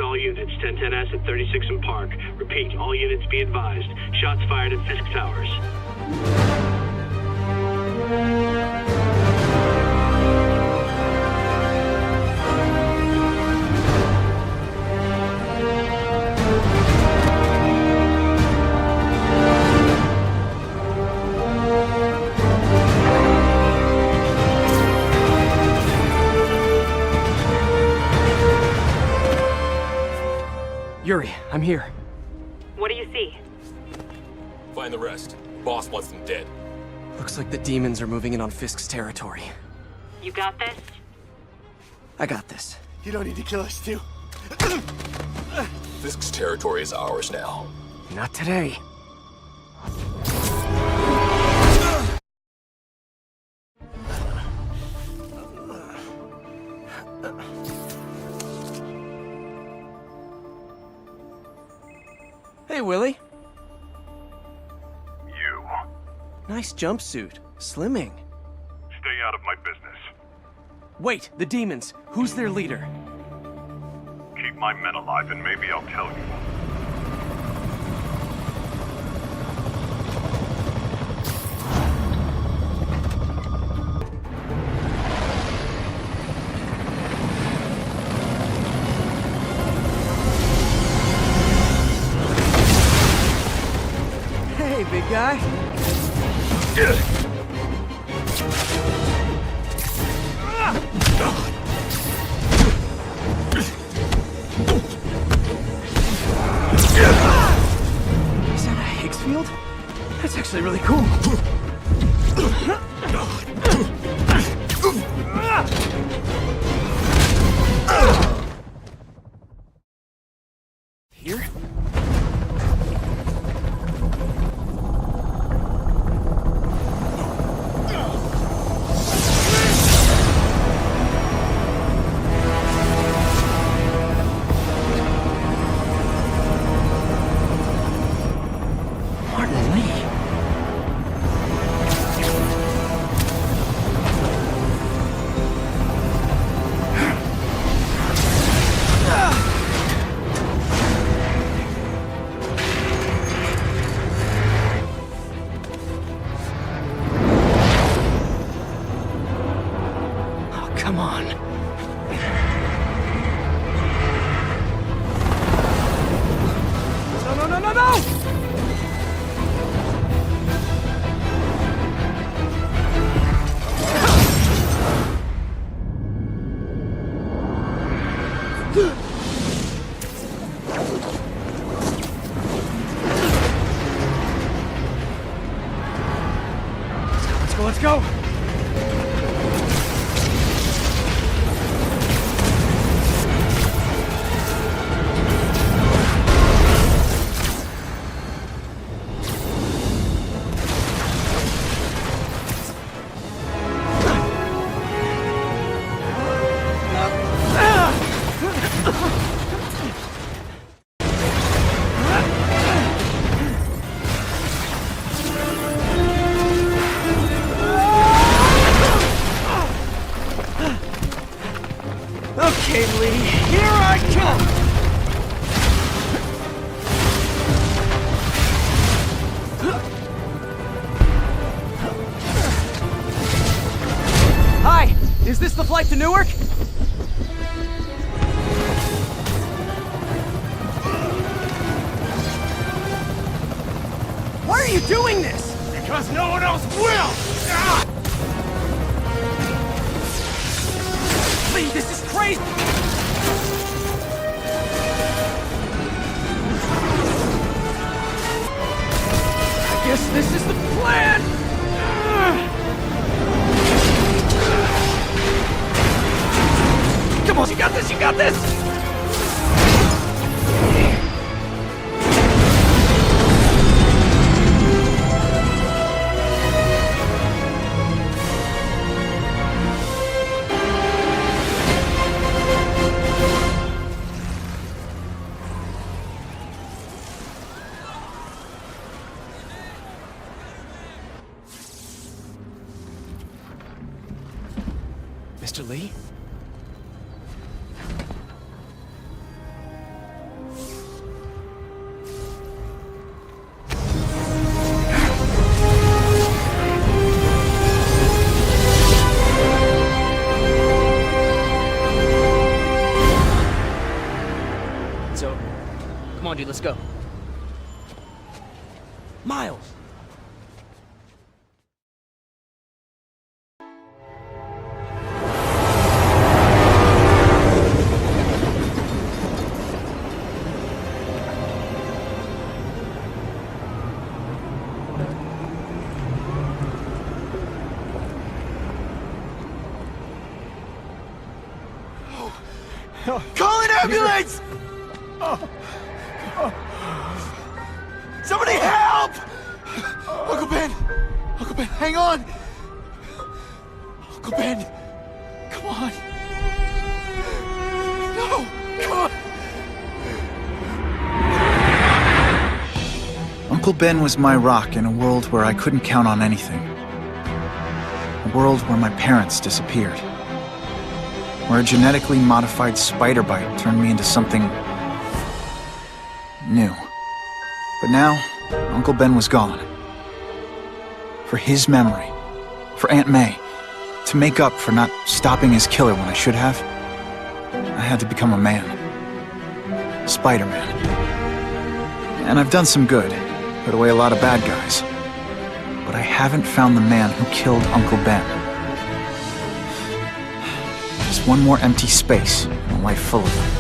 All units, 1010S at 36 and Park. Repeat, all units be advised. Shots fired at Fisk Towers. Yuri, I'm here. What do you see? Find the rest. Boss wants them dead. Looks like the demons are moving in on Fisk's territory. You got this? I got this. You don't need to kill us, too. Fisk's territory is ours now. Not today. Hey, Willie. You. Nice jumpsuit. Slimming. Stay out of my business. Wait, the demons. Who's their leader? Keep my men alive and maybe I'll tell you. Hey, big guy. Is that a Higgs field? That's actually really cool. Here? Come on. No, no, no, no, no! Let's go, let's go! Okay, Lee, here I come! Hi! Is this the flight to Newark? Why are you doing this? Because no one else will! Lee, this is crazy! I guess this is the plan! Come on, you got this, you got this! Mr. Lee? on, dude, let's go. Miles! Call an ambulance! Somebody help! Uncle Ben! Uncle Ben, hang on! Uncle Ben! Come on! No! Come on! Uncle Ben was my rock in a world where I couldn't count on anything. A world where my parents disappeared. Where a genetically modified spider bite turned me into something new. But now, Uncle Ben was gone. For his memory, for Aunt May, to make up for not stopping his killer when I should have, I had to become a man. Spider-Man. And I've done some good, put away a lot of bad guys. But I haven't found the man who killed Uncle Ben. Just one more empty space in a life full of them.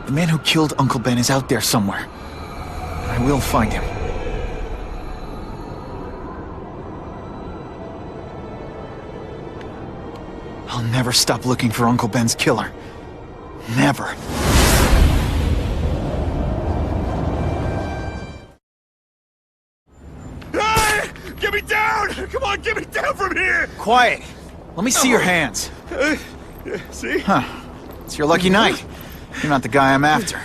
The man who killed Uncle Ben is out there somewhere. I will find him. I'll never stop looking for Uncle Ben's killer. Never. Hey! Get me down! Come on, get me down from here! Quiet. Let me see your hands. See? Huh. It's your lucky night. You're not the guy I'm after.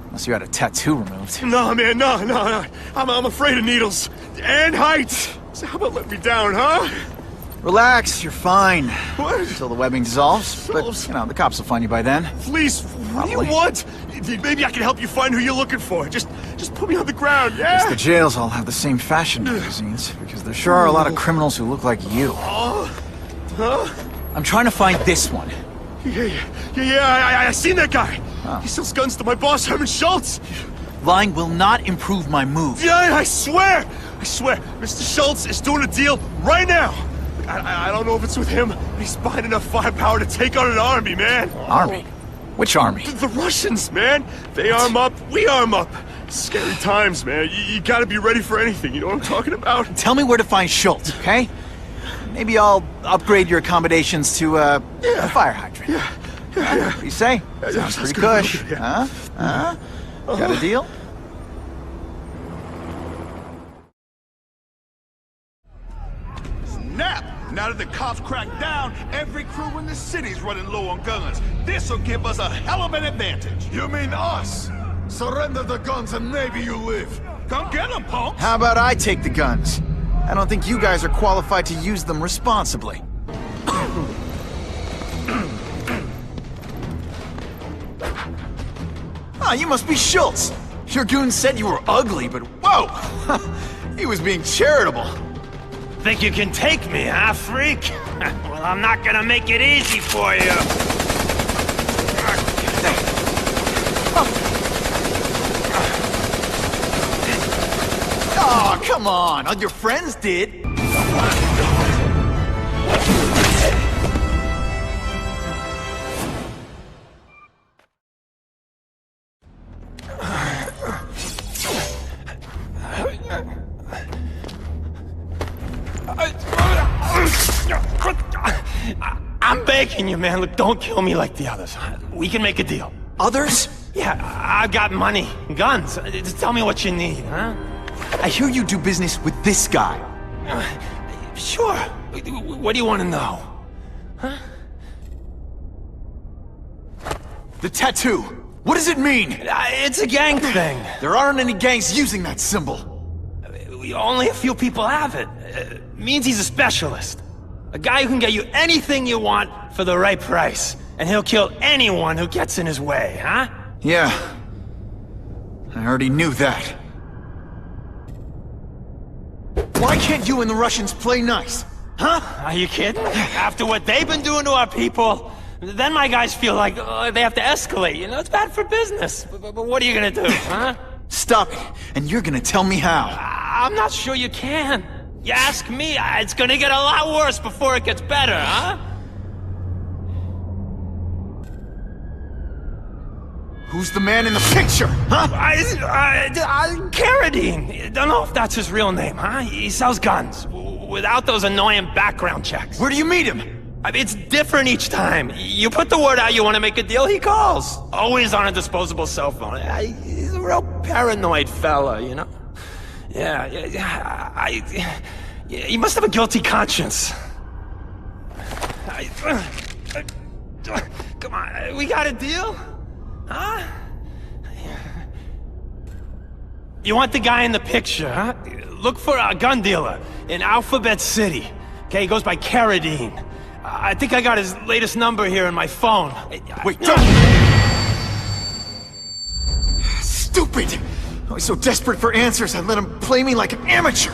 Unless you had a tattoo removed. No, man, no. I'm afraid of needles. And heights. So how about let me down, huh? Relax, you're fine. What? Until the webbing dissolves. But, you know, the cops will find you by then. Please, what do you Probably. want? Maybe I can help you find who you're looking for. Just put me on the ground, yeah? Guess the jails all have the same fashion magazines, because there sure are a lot of criminals who look like you. Huh? I'm trying to find this one. Yeah, I seen that guy. Oh. He sells guns to my boss, Herman Schultz. Lying will not improve my move. Yeah, I swear. Mr. Schultz is doing a deal right now. I don't know if it's with him, but he's buying enough firepower to take on an army, man. Army? Which army? The Russians, man. They arm up, we arm up. Scary times, man. You gotta be ready for anything, you know what I'm talking about? Tell me where to find Schultz, okay? Maybe I'll upgrade your accommodations to, a fire hydrant. Yeah. What do you say? Sounds sounds pretty good. cush. Yeah. Huh? Got a deal? Snap! Now that the cops cracked down, every crew in the city's running low on guns. This'll give us a hell of an advantage. You mean us? Surrender the guns and maybe you live. Come get them, punks! How about I take the guns? I don't think you guys are qualified to use them responsibly. Ah, you must be Schultz. Your goon said you were ugly, but whoa! He was being charitable. Think you can take me, huh, freak? Well, I'm not gonna make it easy for you. Oh, come on. All your friends did. I'm begging you, man. Look, don't kill me like the others. We can make a deal. Others? Yeah, I've got money, guns. Just tell me what you need, huh? I hear you do business with this guy. Sure. What do you want to know? Huh? The tattoo. What does it mean? It's a gang thing. There aren't any gangs using that symbol. Only a few people have it. Means he's a specialist. A guy who can get you anything you want for the right price. And he'll kill anyone who gets in his way, huh? Yeah. I already knew that. Why can't you and the Russians play nice? Huh? Are you kidding? After what they've been doing to our people, then my guys feel like they have to escalate. You know, it's bad for business. But what are you gonna do, huh? Stop it, and you're gonna tell me how. I'm not sure you can. You ask me, it's gonna get a lot worse before it gets better, huh? Who's the man in the picture, huh? Carradine. Don't know if that's his real name, huh? He sells guns, without those annoying background checks. Where do you meet him? I mean, it's different each time. You put the word out you want to make a deal, he calls. Always on a disposable cell phone. He's a real paranoid fella, you know? Yeah, he must have a guilty conscience. Come on, we got a deal? Huh? You want the guy in the picture, huh? Look for a gun dealer in Alphabet City. Okay, he goes by Carradine. I think I got his latest number here in my phone. Wait, don't! Stupid! I was so desperate for answers, I let him play me like an amateur!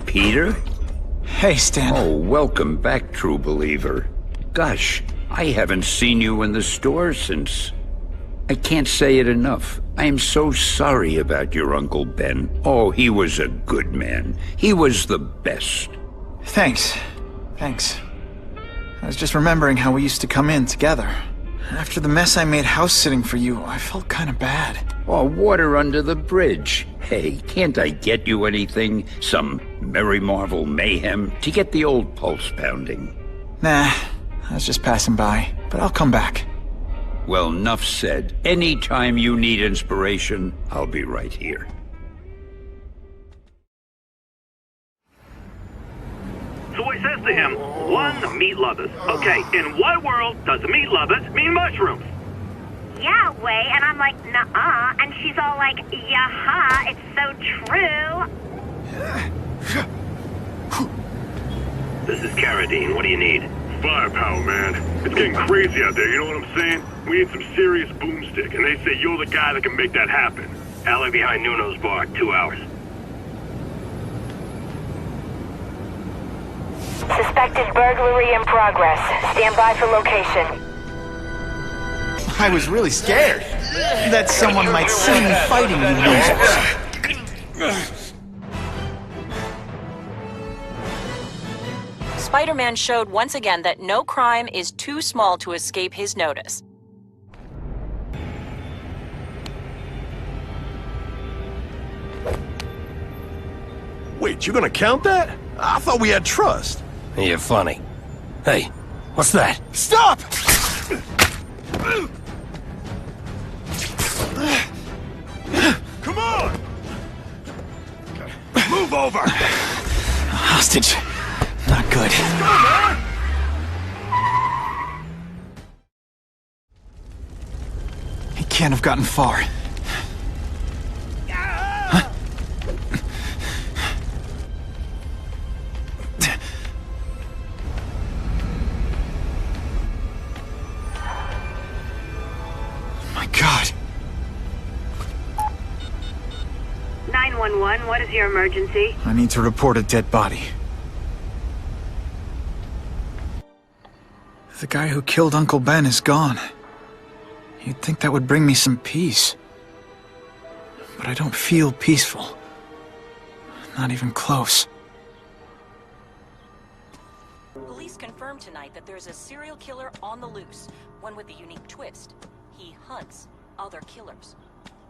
Peter? Hey, Stan. Oh, welcome back, true believer. Gosh, I haven't seen you in the store since... I can't say it enough. I am so sorry about your Uncle Ben. Oh, he was a good man. He was the best. Thanks. I was just remembering how we used to come in together. After the mess I made house-sitting for you, I felt kinda bad. Oh, water under the bridge. Hey, can't I get you anything? Some Merry Marvel mayhem to get the old pulse pounding? Nah, I was just passing by, but I'll come back. Well, enough said. Anytime you need inspiration, I'll be right here. So I says to him, one, meat lovers. Okay, in what world does meat lovers mean mushrooms? Yeah, way, and I'm like, nuh-uh, and she's all like, yeah-ha, it's so true. This is Carradine, what do you need? Firepower, man. It's getting crazy out there, you know what I'm saying? We need some serious boomstick, and they say you're the guy that can make that happen. Alley behind Nuno's bar, 2 hours. Suspected burglary in progress. Stand by for location. I was really scared that someone might see me fighting you losers. Spider-Man showed once again that no crime is too small to escape his notice. Wait, you gonna count that? I thought we had trust. You're funny. Hey, what's that? Stop! Come on! Move over! Hostage. Not good. He can't have gotten far. Huh? My God. 911, what is your emergency? I need to report a dead body. The guy who killed Uncle Ben is gone. You'd think that would bring me some peace. But I don't feel peaceful. Not even close. Police confirmed tonight that there's a serial killer on the loose, one with a unique twist. He hunts other killers.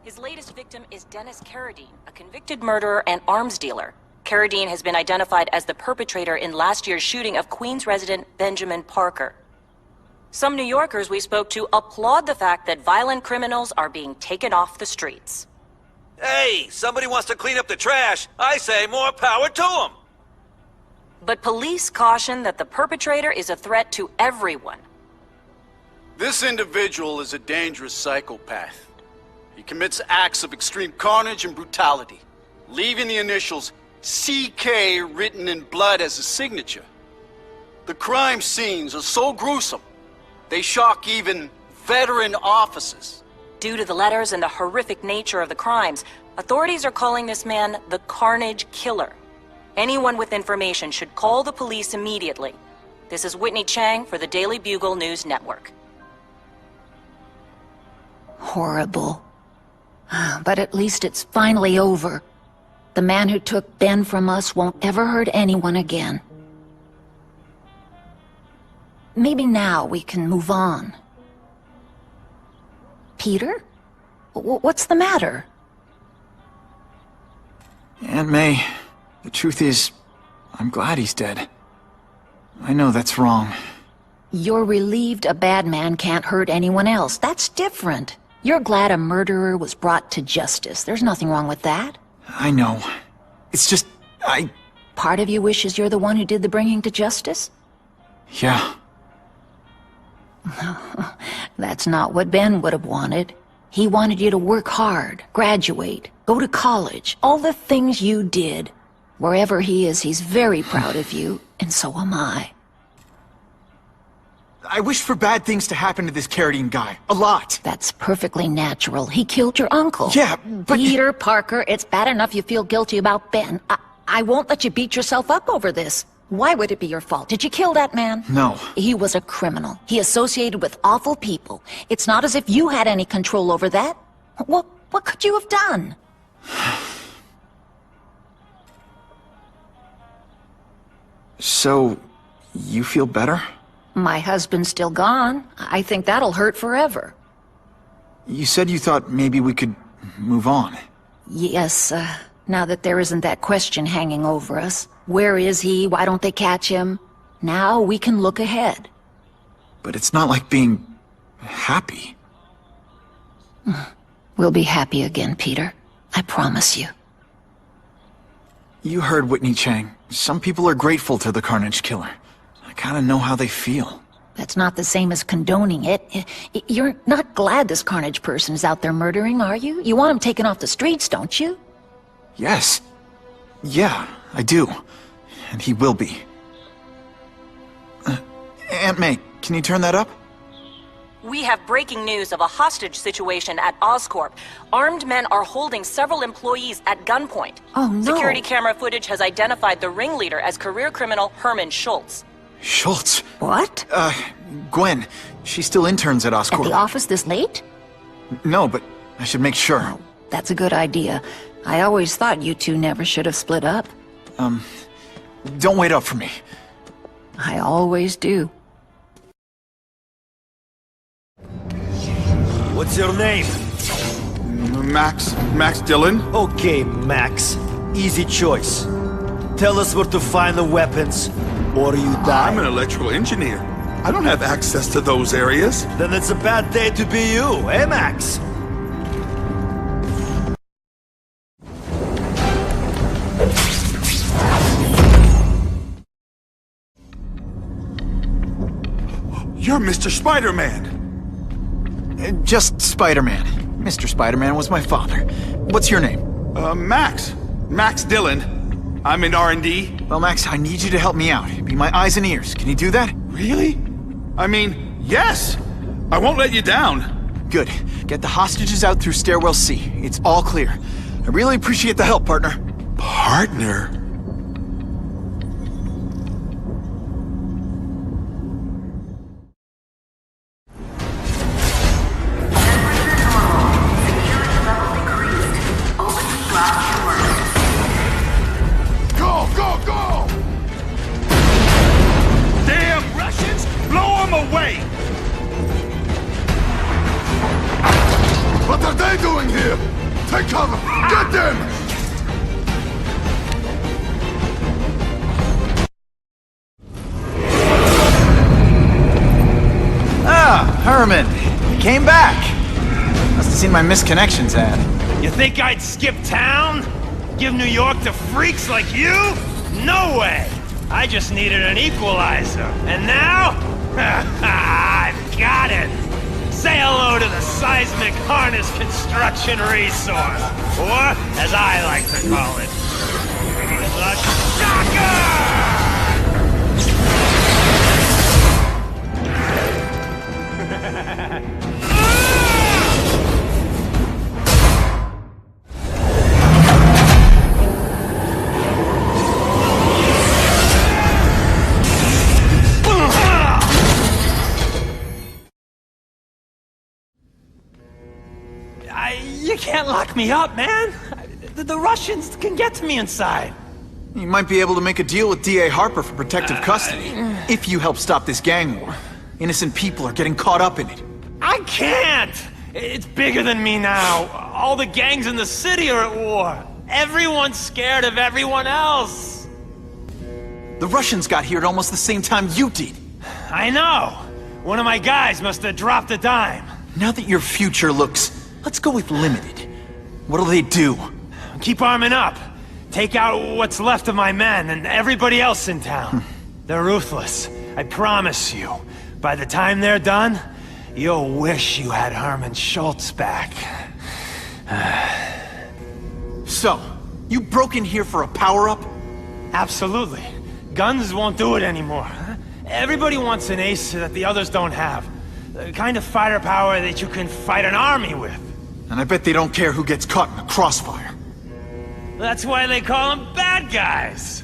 His latest victim is Dennis Carradine, a convicted murderer and arms dealer. Carradine has been identified as the perpetrator in last year's shooting of Queens resident Benjamin Parker. Some New Yorkers we spoke to applaud the fact that violent criminals are being taken off the streets. Hey, somebody wants to clean up the trash. I say more power to them. But police caution that the perpetrator is a threat to everyone. This individual is a dangerous psychopath. He commits acts of extreme carnage and brutality, leaving the initials CK written in blood as his signature. The crime scenes are so gruesome, they shock even veteran officers. Due to the letters and the horrific nature of the crimes, authorities are calling this man the Carnage Killer. Anyone with information should call the police immediately. This is Whitney Chang for the Daily Bugle News Network. Horrible. But at least it's finally over. The man who took Ben from us won't ever hurt anyone again. Maybe now we can move on. Peter? What's the matter? Aunt May, the truth is, I'm glad he's dead. I know that's wrong. You're relieved a bad man can't hurt anyone else. That's different. You're glad a murderer was brought to justice. There's nothing wrong with that. I know. It's just, Part of you wishes you're the one who did the bringing to justice? Yeah. That's not what Ben would have wanted. He wanted you to work hard, graduate, go to college, all the things you did. Wherever he is, he's very proud of you, and so am I. I wish for bad things to happen to this Carradine guy. A lot. That's perfectly natural. He killed your uncle. Yeah, but... Peter Parker, it's bad enough you feel guilty about Ben. I won't let you beat yourself up over this. Why would it be your fault? Did you kill that man? No. He was a criminal. He associated with awful people. It's not as if you had any control over that. What could you have done? So, you feel better? My husband's still gone. I think that'll hurt forever. You said you thought maybe we could move on. Yes, now that there isn't that question hanging over us. Where is he? Why don't they catch him? Now we can look ahead. But it's not like being happy. We'll be happy again, Peter. I promise you. You heard Whitney Chang. Some people are grateful to the Carnage Killer. I kinda know how they feel. That's not the same as condoning it. You're not glad this Carnage person is out there murdering, are you? You want him taken off the streets, don't you? Yes. Yeah, I do. And he will be. Aunt May, can you turn that up? We have breaking news of a hostage situation at Oscorp. Armed men are holding several employees at gunpoint. Oh, no. Security camera footage has identified the ringleader as career criminal Herman Schultz. Schultz? What? Gwen. She still interns at Oscorp. At the office this late? No, but I should make sure. Oh, that's a good idea. I always thought you two never should have split up. Don't wait up for me. I always do. What's your name? Max Dillon. Okay, Max. Easy choice. Tell us where to find the weapons, or you die. I'm an electrical engineer. I don't have access to those areas. Then it's a bad day to be you, eh, Max? You're Mr. Spider-Man. Just Spider-Man. Mr. Spider-Man was my father. What's your name? Max Dillon. I'm in R&D. Well, Max, I need you to help me out. Be my eyes and ears. Can you do that? Really? I mean, yes. I won't let you down. Good. Get the hostages out through stairwell C. It's all clear. I really appreciate the help, partner. Partner? What are they doing here? Take cover! Get them! Ah, Herman. You came back. Must have seen my misconnections ad. You think I'd skip town? Give New York to freaks like you? No way! I just needed an equalizer. And now? I've got it! Say hello to the seismic harness construction resource, or as I like to call it, the shocker! You can't lock me up, man. The Russians can get to me inside. You might be able to make a deal with D.A. Harper for protective custody, if you help stop this gang war. Innocent people are getting caught up in it. I can't! It's bigger than me now. All the gangs in the city are at war. Everyone's scared of everyone else. The Russians got here at almost the same time you did. I know. One of my guys must have dropped a dime. Now that your future looks... Let's go with limited. What'll they do? Keep arming up. Take out what's left of my men and everybody else in town. They're ruthless. I promise you. By the time they're done, you'll wish you had Herman Schultz back. So, you broke in here for a power-up? Absolutely. Guns won't do it anymore. Everybody wants an ace that the others don't have. The kind of firepower that you can fight an army with. And I bet they don't care who gets caught in the crossfire. That's why they call them bad guys.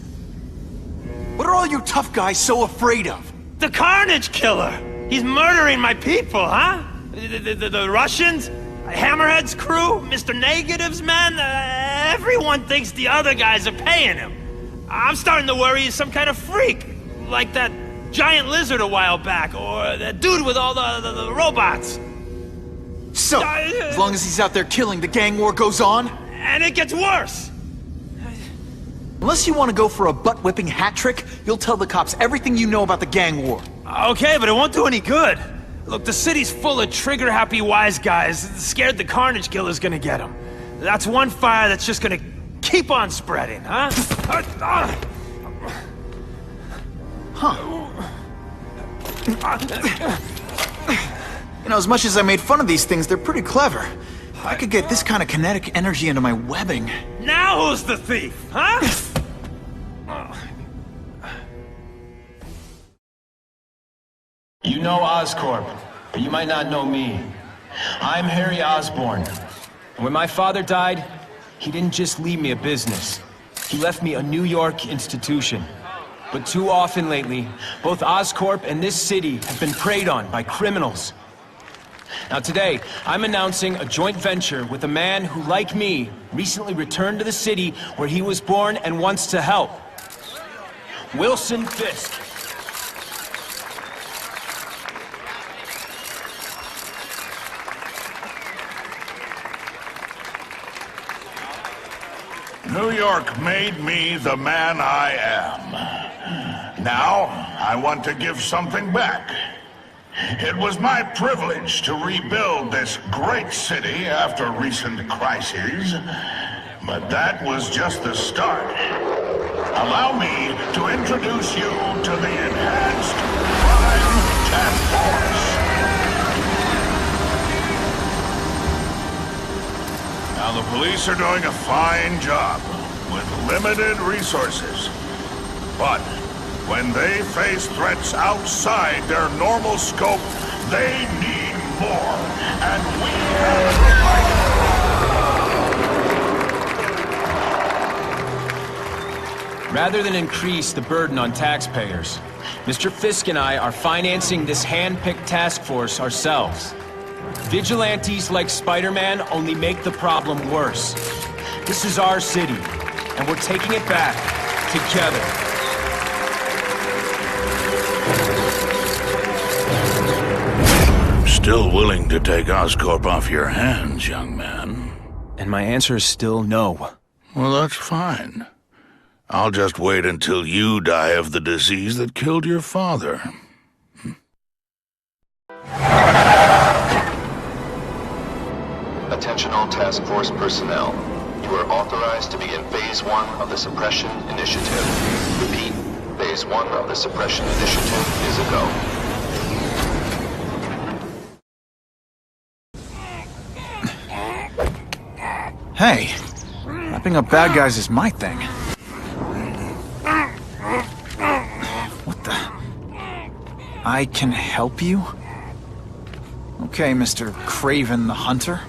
What are all you tough guys so afraid of? The Carnage Killer! He's murdering my people, huh? The Russians? Hammerhead's crew? Mr. Negative's men? Everyone thinks the other guys are paying him. I'm starting to worry he's some kind of freak. Like that giant lizard a while back, or that dude with all the robots. So, as long as he's out there killing, the gang war goes on? And it gets worse! Unless you want to go for a butt-whipping hat trick, you'll tell the cops everything you know about the gang war. Okay, but it won't do any good. Look, the city's full of trigger-happy wise guys, scared the Carnage Killer's gonna get them. That's one fire that's just gonna keep on spreading, huh? You know, as much as I made fun of these things, they're pretty clever. I could get this kind of kinetic energy into my webbing. Now who's the thief, huh? You know Oscorp, but you might not know me. I'm Harry Osborn. And when my father died, he didn't just leave me a business. He left me a New York institution. But too often lately, both Oscorp and this city have been preyed on by criminals. Now today, I'm announcing a joint venture with a man who, like me, recently returned to the city where he was born and wants to help. Wilson Fisk. New York made me the man I am. Now, I want to give something back. It was my privilege to rebuild this great city after recent crises, but that was just the start. Allow me to introduce you to the Enhanced Crime Task Force. Now, the police are doing a fine job with limited resources, but when they face threats outside their normal scope, they need more, and we have provided. Rather than increase the burden on taxpayers, Mr. Fisk and I are financing this hand-picked task force ourselves. Vigilantes like Spiderman only make the problem worse. This is our city, and we're taking it back together. Still willing to take Oscorp off your hands, young man? And my answer is still no. Well, that's fine. I'll just wait until you die of the disease that killed your father. Attention all task force personnel. You are authorized to begin Phase 1 of the Suppression Initiative. Repeat, Phase 1 of the Suppression Initiative is a go. Hey, wrapping up bad guys is my thing. What the? I can help you? Okay, Mr. Kraven the Hunter.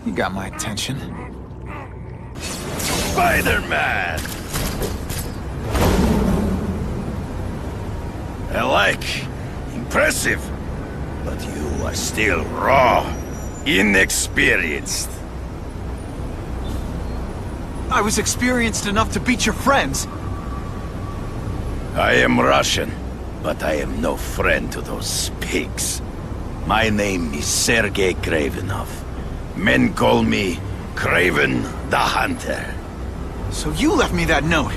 You got my attention. Spiderman! I like. Impressive. But you are still raw. Inexperienced. I was experienced enough to beat your friends. I am Russian, but I am no friend to those pigs. My name is Sergei Kravenov. Men call me Kraven the Hunter. So you left me that note.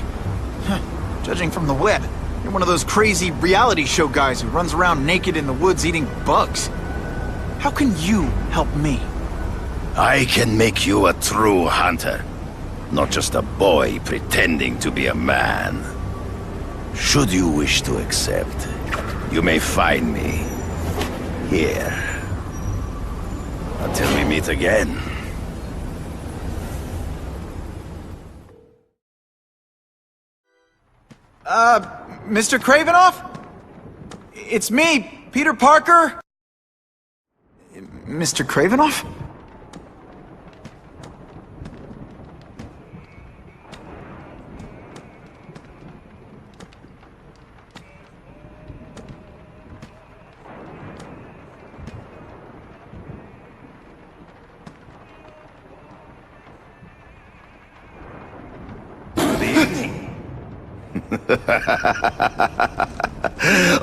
Huh. Judging from the web, you're one of those crazy reality show guys who runs around naked in the woods eating bugs. How can you help me? I can make you a true hunter. Not just a boy pretending to be a man. Should you wish to accept, you may find me here. Until we meet again. Mr. Kravenov? It's me, Peter Parker. Mr. Kravenov?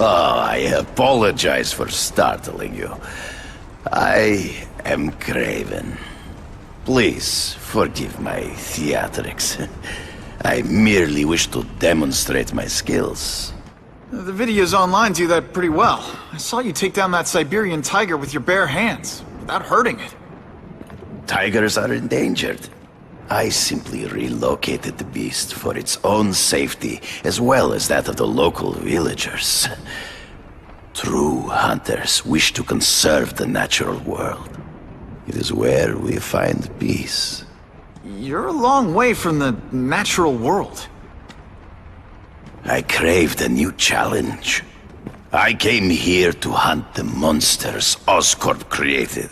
Oh, I apologize for startling you. I am Kraven. Please forgive my theatrics. I merely wish to demonstrate my skills. The videos online do that pretty well. I saw you take down that Siberian tiger with your bare hands, without hurting it. Tigers are endangered. I simply relocated the beast for its own safety, as well as that of the local villagers. True hunters wish to conserve the natural world. It is where we find peace. You're a long way from the natural world. I craved a new challenge. I came here to hunt the monsters Oscorp created.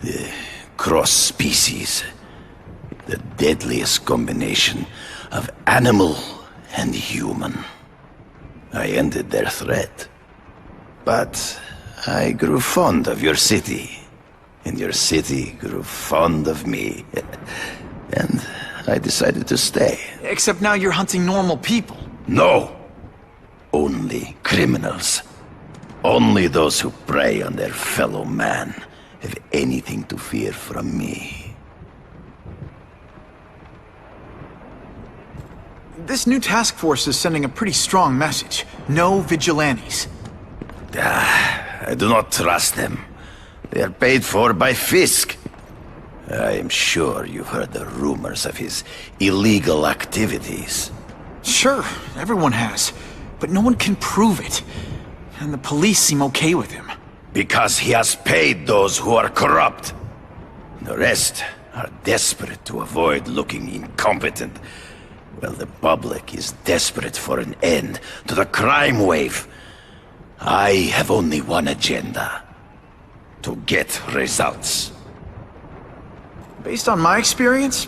The cross-species. The deadliest combination of animal and human. I ended their threat. But I grew fond of your city. And your city grew fond of me. And I decided to stay. Except now you're hunting normal people. No! Only criminals. Only those who prey on their fellow man have anything to fear from me. This new task force is sending a pretty strong message. No vigilantes. I do not trust them. They are paid for by Fisk. I am sure you've heard the rumors of his illegal activities. Sure, everyone has. But no one can prove it. And the police seem okay with him. Because he has paid those who are corrupt. The rest are desperate to avoid looking incompetent. Well, the public is desperate for an end to the crime wave. I have only one agenda. To get results. Based on my experience,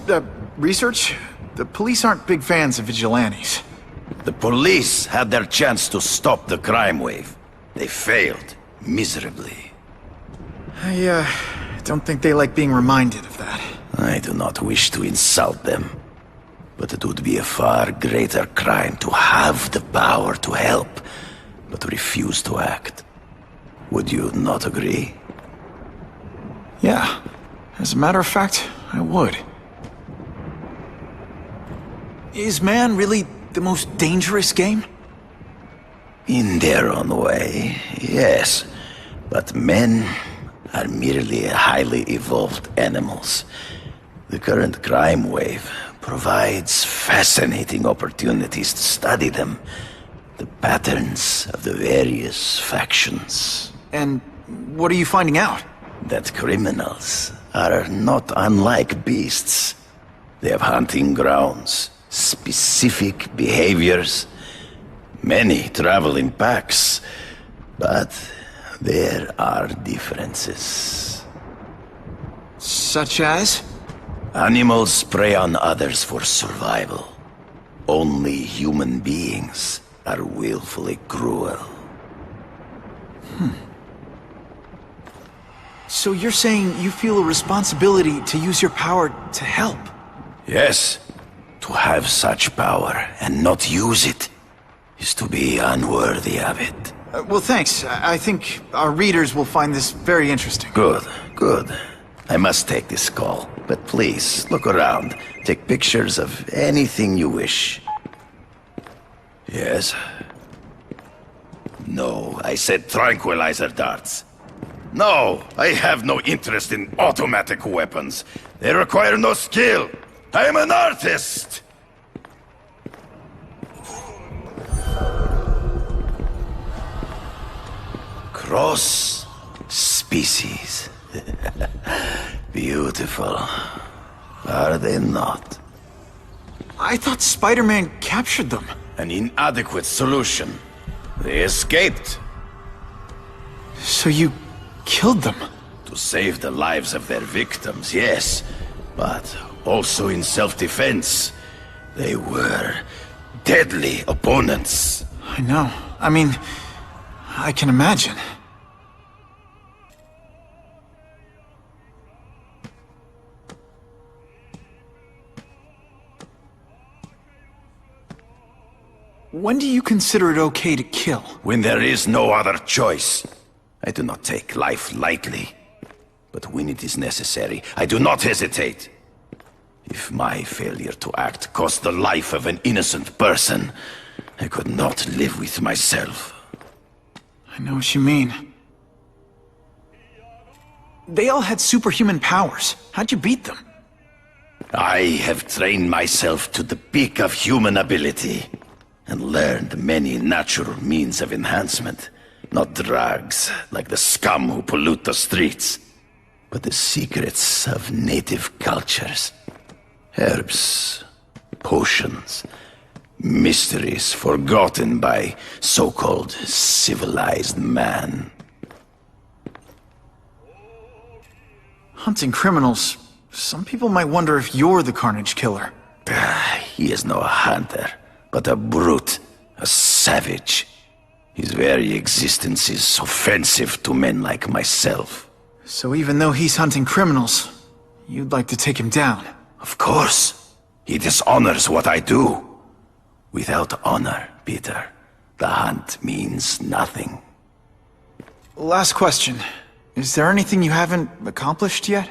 research, the police aren't big fans of vigilantes. The police had their chance to stop the crime wave. They failed miserably. I don't think they like being reminded of that. I do not wish to insult them. But it would be a far greater crime to have the power to help, but refuse to act. Would you not agree? Yeah. As a matter of fact, I would. Is man really the most dangerous game? In their own way, yes. But men are merely highly evolved animals. The current crime wave provides fascinating opportunities to study them. The patterns of the various factions. And what are you finding out? That criminals are not unlike beasts. They have hunting grounds, specific behaviors. Many travel in packs, but there are differences. Such as? Animals prey on others for survival. Only human beings are willfully cruel. So you're saying you feel a responsibility to use your power to help? Yes. To have such power and not use it is to be unworthy of it. Well, thanks. I think our readers will find this very interesting. Good, good. I must take this call, but please, look around. Take pictures of anything you wish. Yes? No, I said tranquilizer darts. No, I have no interest in automatic weapons. They require no skill. I am an artist! Cross species. Beautiful. Are they not? I thought Spider-Man captured them. An inadequate solution. They escaped. So you killed them? To save the lives of their victims, yes. But also in self-defense. They were deadly opponents. I know. I mean, I can imagine. When do you consider it okay to kill? When there is no other choice. I do not take life lightly. But when it is necessary, I do not hesitate. If my failure to act cost the life of an innocent person, I could not live with myself. I know what you mean. They all had superhuman powers. How'd you beat them? I have trained myself to the peak of human ability, and learned many natural means of enhancement. Not drugs, like the scum who pollute the streets, but the secrets of native cultures. Herbs, potions, mysteries forgotten by so-called civilized man. Hunting criminals. Some people might wonder if you're the Carnage Killer. He is no hunter, but a brute, a savage. His very existence is offensive to men like myself. So even though he's hunting criminals, you'd like to take him down? Of course. He dishonors what I do. Without honor, Peter, the hunt means nothing. Last question. Is there anything you haven't accomplished yet?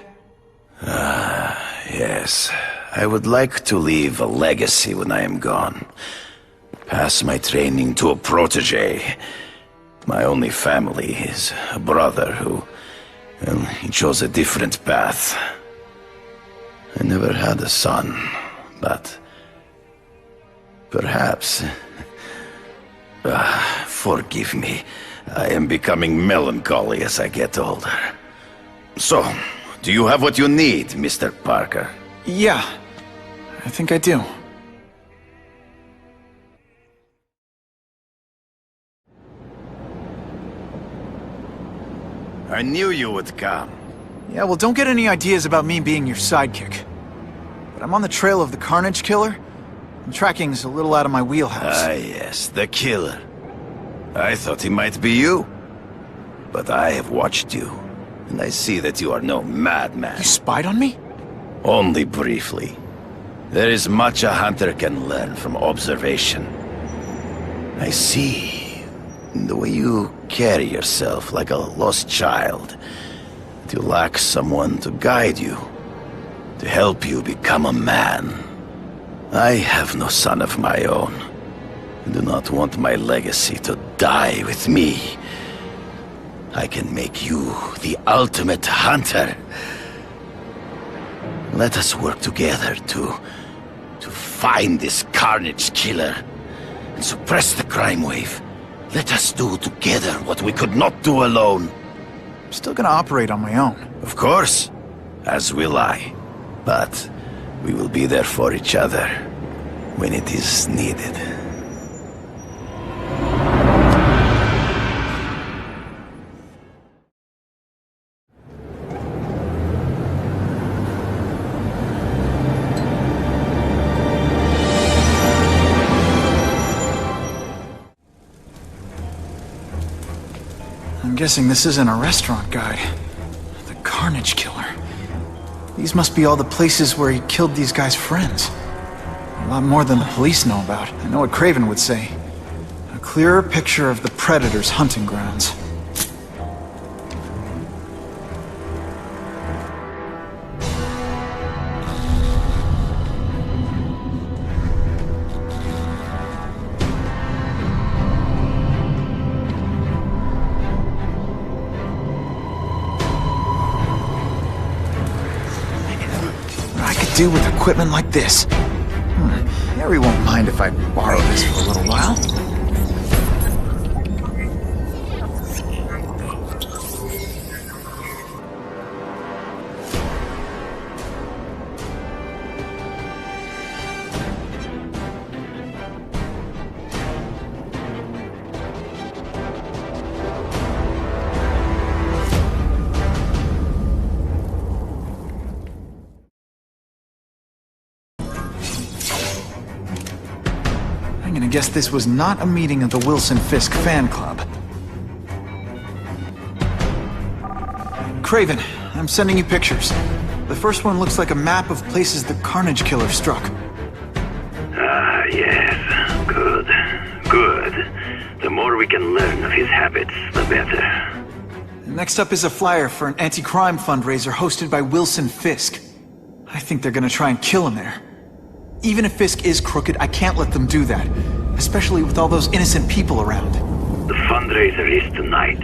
Yes. I would like to leave a legacy when I am gone. Pass my training to a protege. My only family is a brother who... well, he chose a different path. I never had a son, but... perhaps... forgive me. I am becoming melancholy as I get older. So, do you have what you need, Mr. Parker? Yeah, I think I do. I knew you would come. Yeah, well, don't get any ideas about me being your sidekick. But I'm on the trail of the Carnage Killer, and tracking's a little out of my wheelhouse. Ah, yes, the killer. I thought he might be you. But I have watched you, and I see that you are no madman. You spied on me? Only briefly. There is much a hunter can learn from observation. I see the way you carry yourself like a lost child. That you lack someone to guide you, to help you become a man. I have no son of my own. I do not want my legacy to die with me. I can make you the ultimate hunter. Let us work together to find this Carnage Killer and suppress the crime wave. Let us do together what we could not do alone. I'm still gonna operate on my own. Of course. as will I. But we will be there for each other when it is needed. I'm guessing this isn't a restaurant guide. The Carnage Killer. These must be all the places where he killed these guys' friends. A lot more than the police know about. I know what Kraven would say. A clearer picture of the Predator's hunting grounds. Do with equipment like this. Harry won't mind if I borrow this for a little while. I'm gonna guess this was not a meeting of the Wilson Fisk fan club. Kraven, I'm sending you pictures. The first one looks like a map of places the Carnage Killer struck. Ah, yes. Good. Good. The more we can learn of his habits, the better. Next up is a flyer for an anti-crime fundraiser hosted by Wilson Fisk. I think they're gonna try and kill him there. Even if Fisk is crooked, I can't let them do that. Especially with all those innocent people around. The fundraiser is tonight.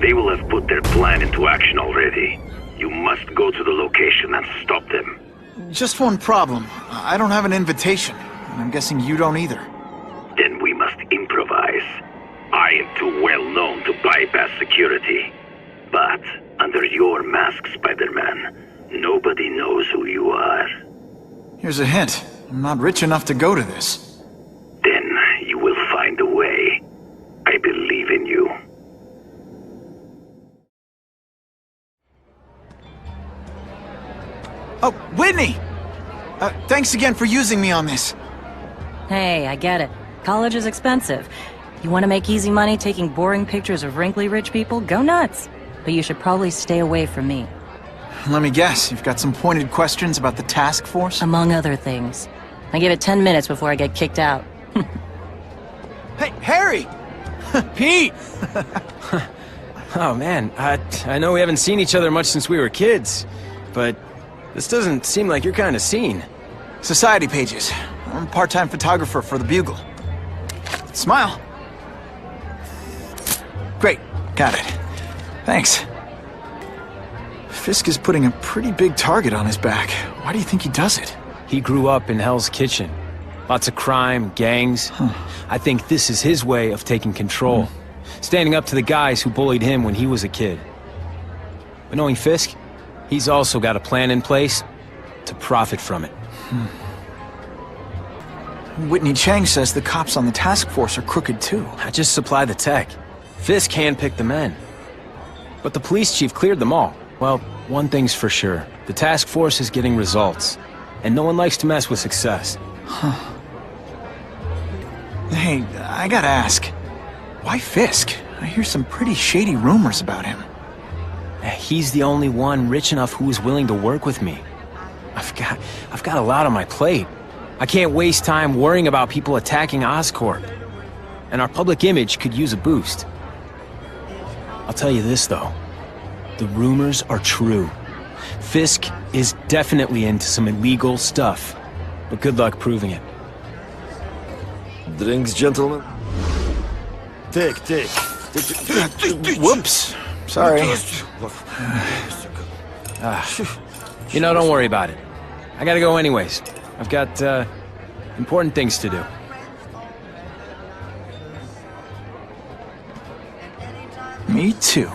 They will have put their plan into action already. You must go to the location and stop them. Just one problem. I don't have an invitation. And I'm guessing you don't either. Then we must improvise. I am too well known to bypass security. But under your mask, Spider-Man, nobody knows who you are. Here's a hint. I'm not rich enough to go to this. Then you will find a way. I believe in you. Oh, Whitney! Thanks again for using me on this. Hey, I get it. College is expensive. You want to make easy money taking boring pictures of wrinkly rich people? Go nuts. But you should probably stay away from me. Let me guess, you've got some pointed questions about the task force? Among other things. I give it 10 minutes before I get kicked out. Hey, Harry! Pete! Oh man, I know we haven't seen each other much since we were kids, but this doesn't seem like your kind of scene. Society pages. I'm a part-time photographer for the Bugle. Smile. Great, got it. Thanks. Fisk is putting a pretty big target on his back. Why do you think he does it? He grew up in Hell's Kitchen. Lots of crime, gangs. I think this is his way of taking control. Standing up to the guys who bullied him when he was a kid. But knowing Fisk, he's also got a plan in place to profit from it. Whitney Chang says the cops on the task force are crooked too. I just supply the tech. Fisk handpicked the men. But the police chief cleared them all. Well, one thing's for sure. The task force is getting results. And no one likes to mess with success. Hey, I gotta ask. Why Fisk? I hear some pretty shady rumors about him. He's the only one rich enough who is willing to work with me. I've got a lot on my plate. I can't waste time worrying about people attacking Oscorp. And our public image could use a boost. I'll tell you this, though. The rumors are true. Fisk is definitely into some illegal stuff. But good luck proving it. Drinks, gentlemen? Take. Whoops. Sorry. You know, don't worry about it. I gotta go anyways. I've got, important things to do. Me too.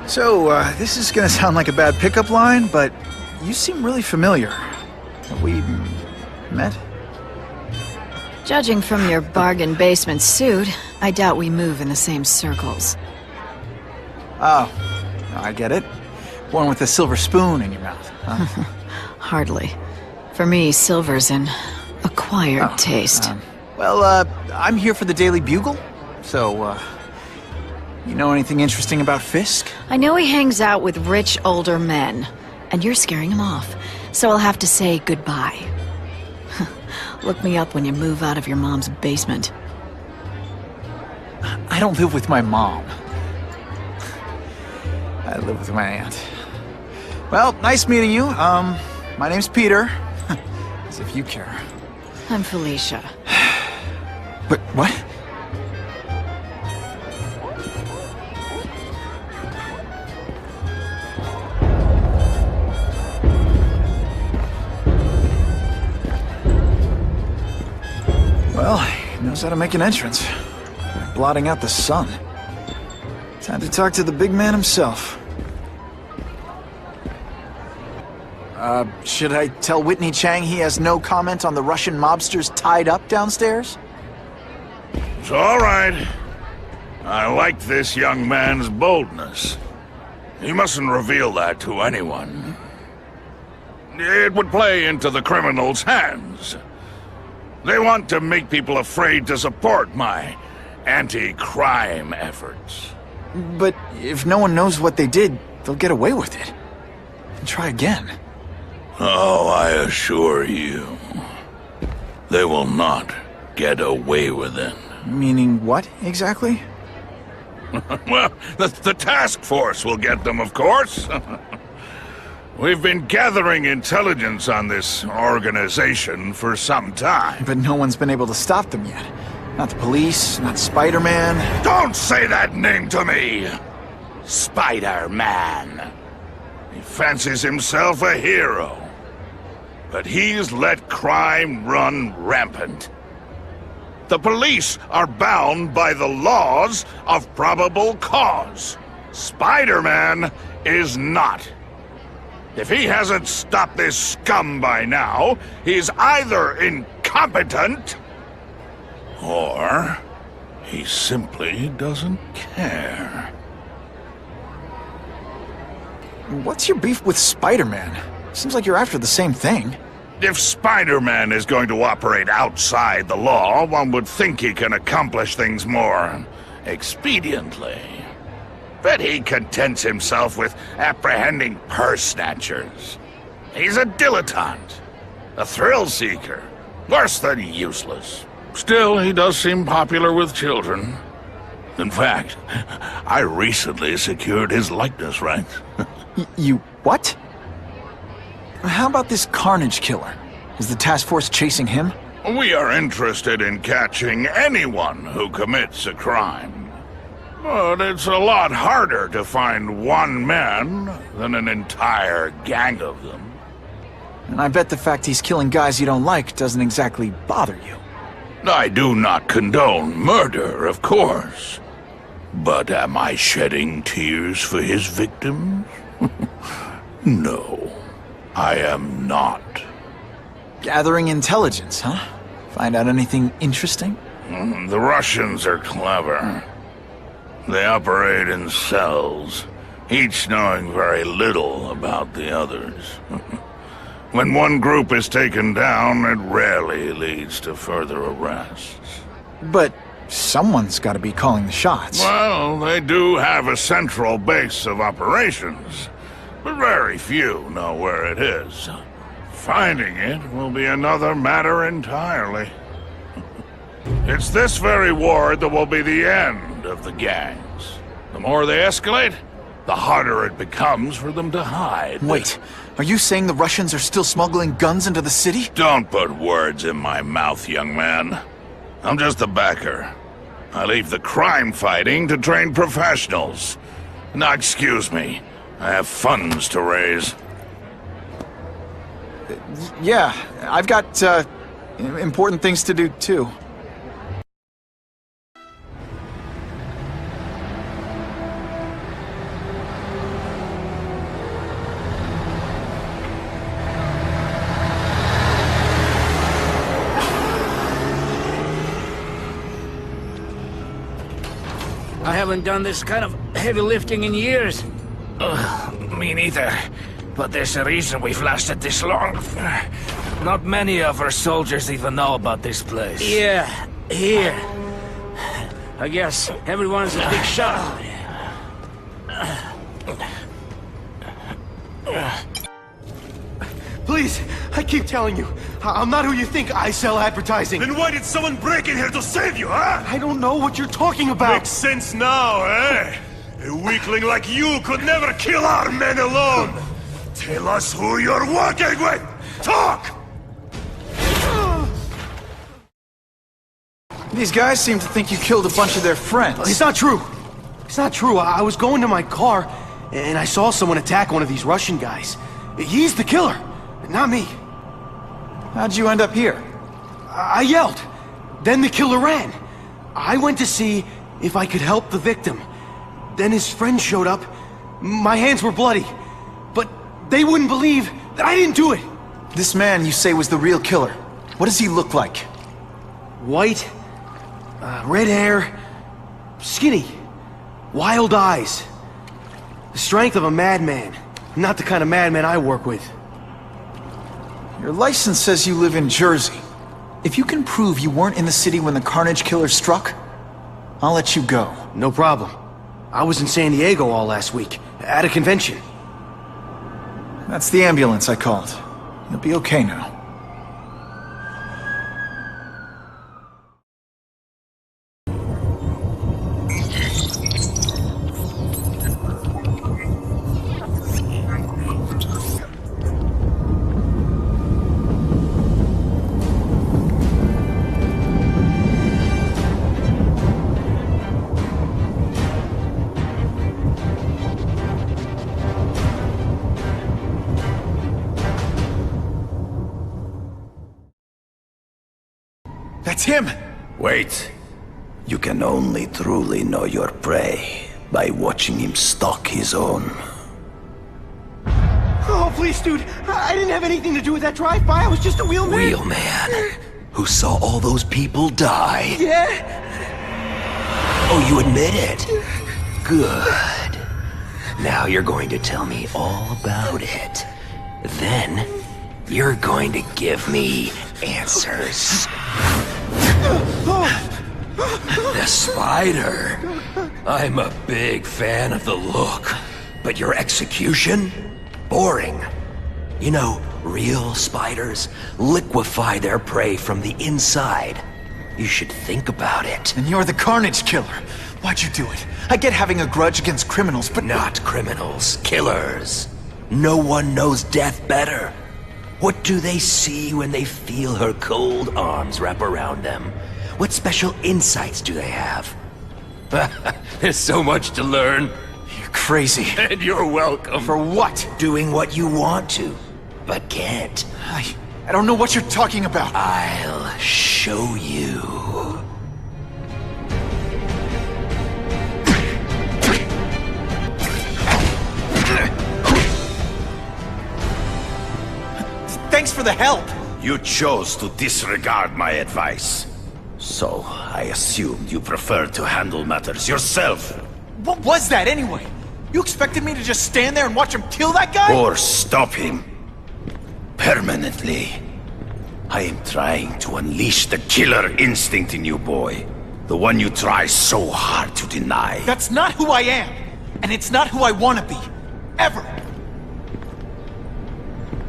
So, this is gonna sound like a bad pickup line, but you seem really familiar. Have we met? Judging from your bargain basement suit, I doubt we move in the same circles. Oh, I get it. One with a silver spoon in your mouth, huh? Hardly. For me, silver's an acquired taste. Well, I'm here for the Daily Bugle, so, you know anything interesting about Fisk? I know he hangs out with rich older men, and you're scaring him off, so I'll have to say goodbye. Look me up when you move out of your mom's basement. I don't live with my mom. I live with my aunt. Well, nice meeting you. My name's Peter. As if you care. I'm Felicia. But what? Well, he knows how to make an entrance. Blotting out the sun. Time to talk to the big man himself. Should I tell Whitney Chang he has no comment on the Russian mobsters tied up downstairs? It's all right. I like this young man's boldness. He mustn't reveal that to anyone. It would play into the criminals' hands. They want to make people afraid to support my anti-crime efforts. But if no one knows what they did, they'll get away with it. And try again. Oh, I assure you, they will not get away with it. Meaning what, exactly? Well, the task force will get them, of course. We've been gathering intelligence on this organization for some time. But no one's been able to stop them yet. Not the police, not Spiderman. Don't say that name to me! Spider-Man. He fancies himself a hero. But he's let crime run rampant. The police are bound by the laws of probable cause. Spider-Man is not. If he hasn't stopped this scum by now, he's either incompetent, or he simply doesn't care. What's your beef with Spider-Man? Seems like you're after the same thing. If Spider-Man is going to operate outside the law, one would think he can accomplish things more expediently. But he contents himself with apprehending purse snatchers. He's a dilettante, a thrill-seeker, worse than useless. Still, he does seem popular with children. In fact, I recently secured his likeness rights. You what? How about this Carnage killer? Is the task force chasing him? We are interested in catching anyone who commits a crime. But it's a lot harder to find one man than an entire gang of them. And I bet the fact he's killing guys you don't like doesn't exactly bother you. I do not condone murder, of course. But am I shedding tears for his victims? No, I am not. Gathering intelligence, huh? Find out anything interesting? The Russians are clever. They operate in cells, each knowing very little about the others. When one group is taken down, it rarely leads to further arrests. But someone's got to be calling the shots. Well, they do have a central base of operations, but very few know where it is. Finding it will be another matter entirely. It's this very ward that will be the end of the gangs. The more they escalate, the harder it becomes for them to hide. Wait, are you saying the Russians are still smuggling guns into the city? Don't put words in my mouth, young man. I'm just a backer. I leave the crime fighting to trained professionals. Now, excuse me. I have funds to raise. Yeah, I've got, important things to do, too. I haven't done this kind of heavy lifting in years. Me neither. But there's a reason we've lasted this long. Not many of our soldiers even know about this place. Yeah, here. I guess everyone's a big shot. Please, I keep telling you, I'm not who you think. I sell advertising. Then why did someone break in here to save you, huh? I don't know what you're talking about. Makes sense now, eh? A weakling like you could never kill our men alone. Tell us who you're working with. Talk! These guys seem to think you killed a bunch of their friends. It's not true. It's not true. I was going to my car, and I saw someone attack one of these Russian guys. He's the killer, not me. How'd you end up here? I yelled. Then the killer ran. I went to see if I could help the victim. Then his friend showed up. My hands were bloody. But they wouldn't believe that I didn't do it. This man you say was the real killer. What does he look like? White, red hair, skinny, wild eyes. The strength of a madman. Not the kind of madman I work with. Your license says you live in Jersey. If you can prove you weren't in the city when the Carnage Killer struck, I'll let you go. No problem. I was in San Diego all last week, at a convention. That's the ambulance I called. You'll be okay now. That's him! Wait. You can only truly know your prey by watching him stalk his own. Oh, please, dude. I didn't have anything to do with that drive-by. I was just a wheelman. Wheelman? Who saw all those people die? Yeah? Oh, you admit it? Good. Now you're going to tell me all about it. Then, you're going to give me answers. The spider. I'm a big fan of the look, but your execution? Boring. You know, real spiders liquefy their prey from the inside. You should think about it. And you're the Carnage Killer. Why'd you do it? I get having a grudge against criminals, but... Not criminals, killers. No one knows death better. What do they see when they feel her cold arms wrap around them? What special insights do they have? There's so much to learn. You're crazy. And you're welcome. For what? Doing what you want to, but can't. I don't know what you're talking about. I'll show you. Thanks for the help. You chose to disregard my advice. So, I assumed you preferred to handle matters yourself. What was that anyway? You expected me to just stand there and watch him kill that guy? Or stop him. Permanently. I am trying to unleash the killer instinct in you, boy. The one you try so hard to deny. That's not who I am. And it's not who I want to be. Ever.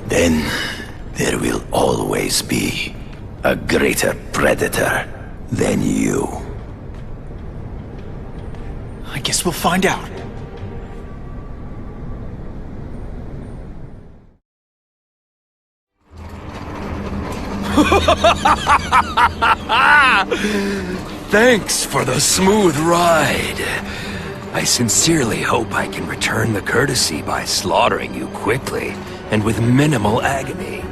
Then, there will always be a greater predator than you. I guess we'll find out. Thanks for the smooth ride. I sincerely hope I can return the courtesy by slaughtering you quickly and with minimal agony.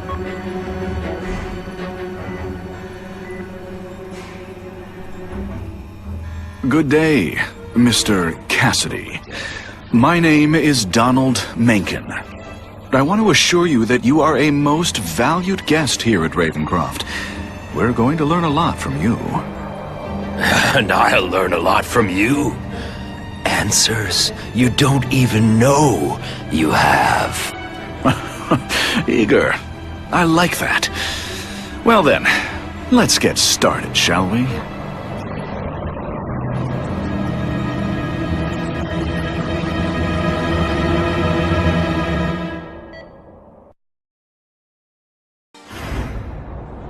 Good day, Mr. Cassidy. My name is Donald Mencken. I want to assure you that you are a most valued guest here at Ravencroft. We're going to learn a lot from you. And I'll learn a lot from you. answers you don't even know you have. Eager. I like that. Well then, let's get started, shall we?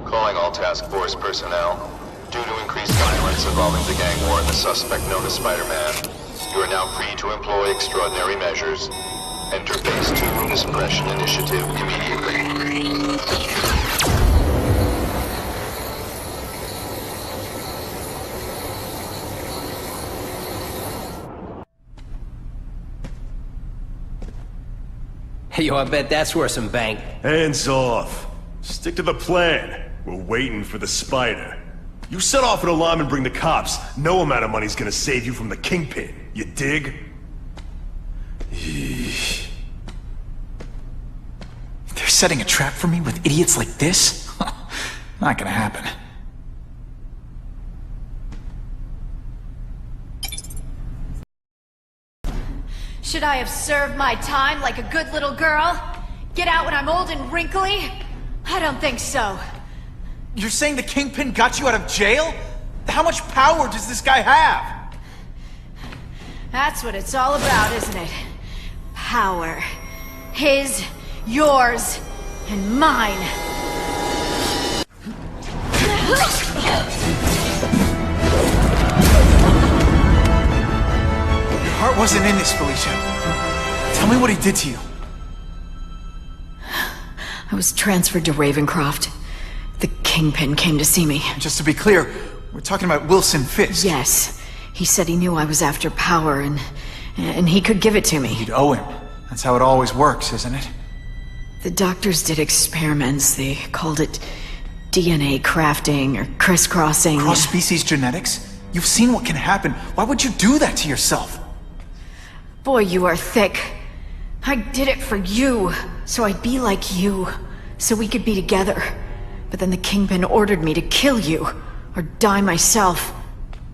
Calling all task force personnel. Due to increased violence involving the gang war and the suspect known as Spider-Man, you are now free to employ extraordinary measures. Enter Phase 2 of the Suppression Initiative immediately. Yo, I bet that's worth some bank. Hands off. Stick to the plan. We're waiting for the spider. You set off an alarm and bring the cops. No amount of money's gonna save you from the Kingpin. You dig? They're setting a trap for me with idiots like this? Not gonna happen. Should I have served my time like a good little girl? Get out when I'm old and wrinkly? I don't think so. You're saying the Kingpin got you out of jail? How much power does this guy have? That's what it's all about, isn't it? Power. His, yours, and mine. Your heart wasn't in this, Felicia. Tell me what he did to you. I was transferred to Ravencroft. The Kingpin came to see me. Just to be clear, we're talking about Wilson Fisk. Yes. He said he knew I was after power and he could give it to me. You'd owe him. That's how it always works, isn't it? The doctors did experiments. They called it DNA crafting or crisscrossing. Cross-species genetics? You've seen what can happen. Why would you do that to yourself? Boy, you are thick. I did it for you, so I'd be like you, so we could be together. But then the Kingpin ordered me to kill you, or die myself.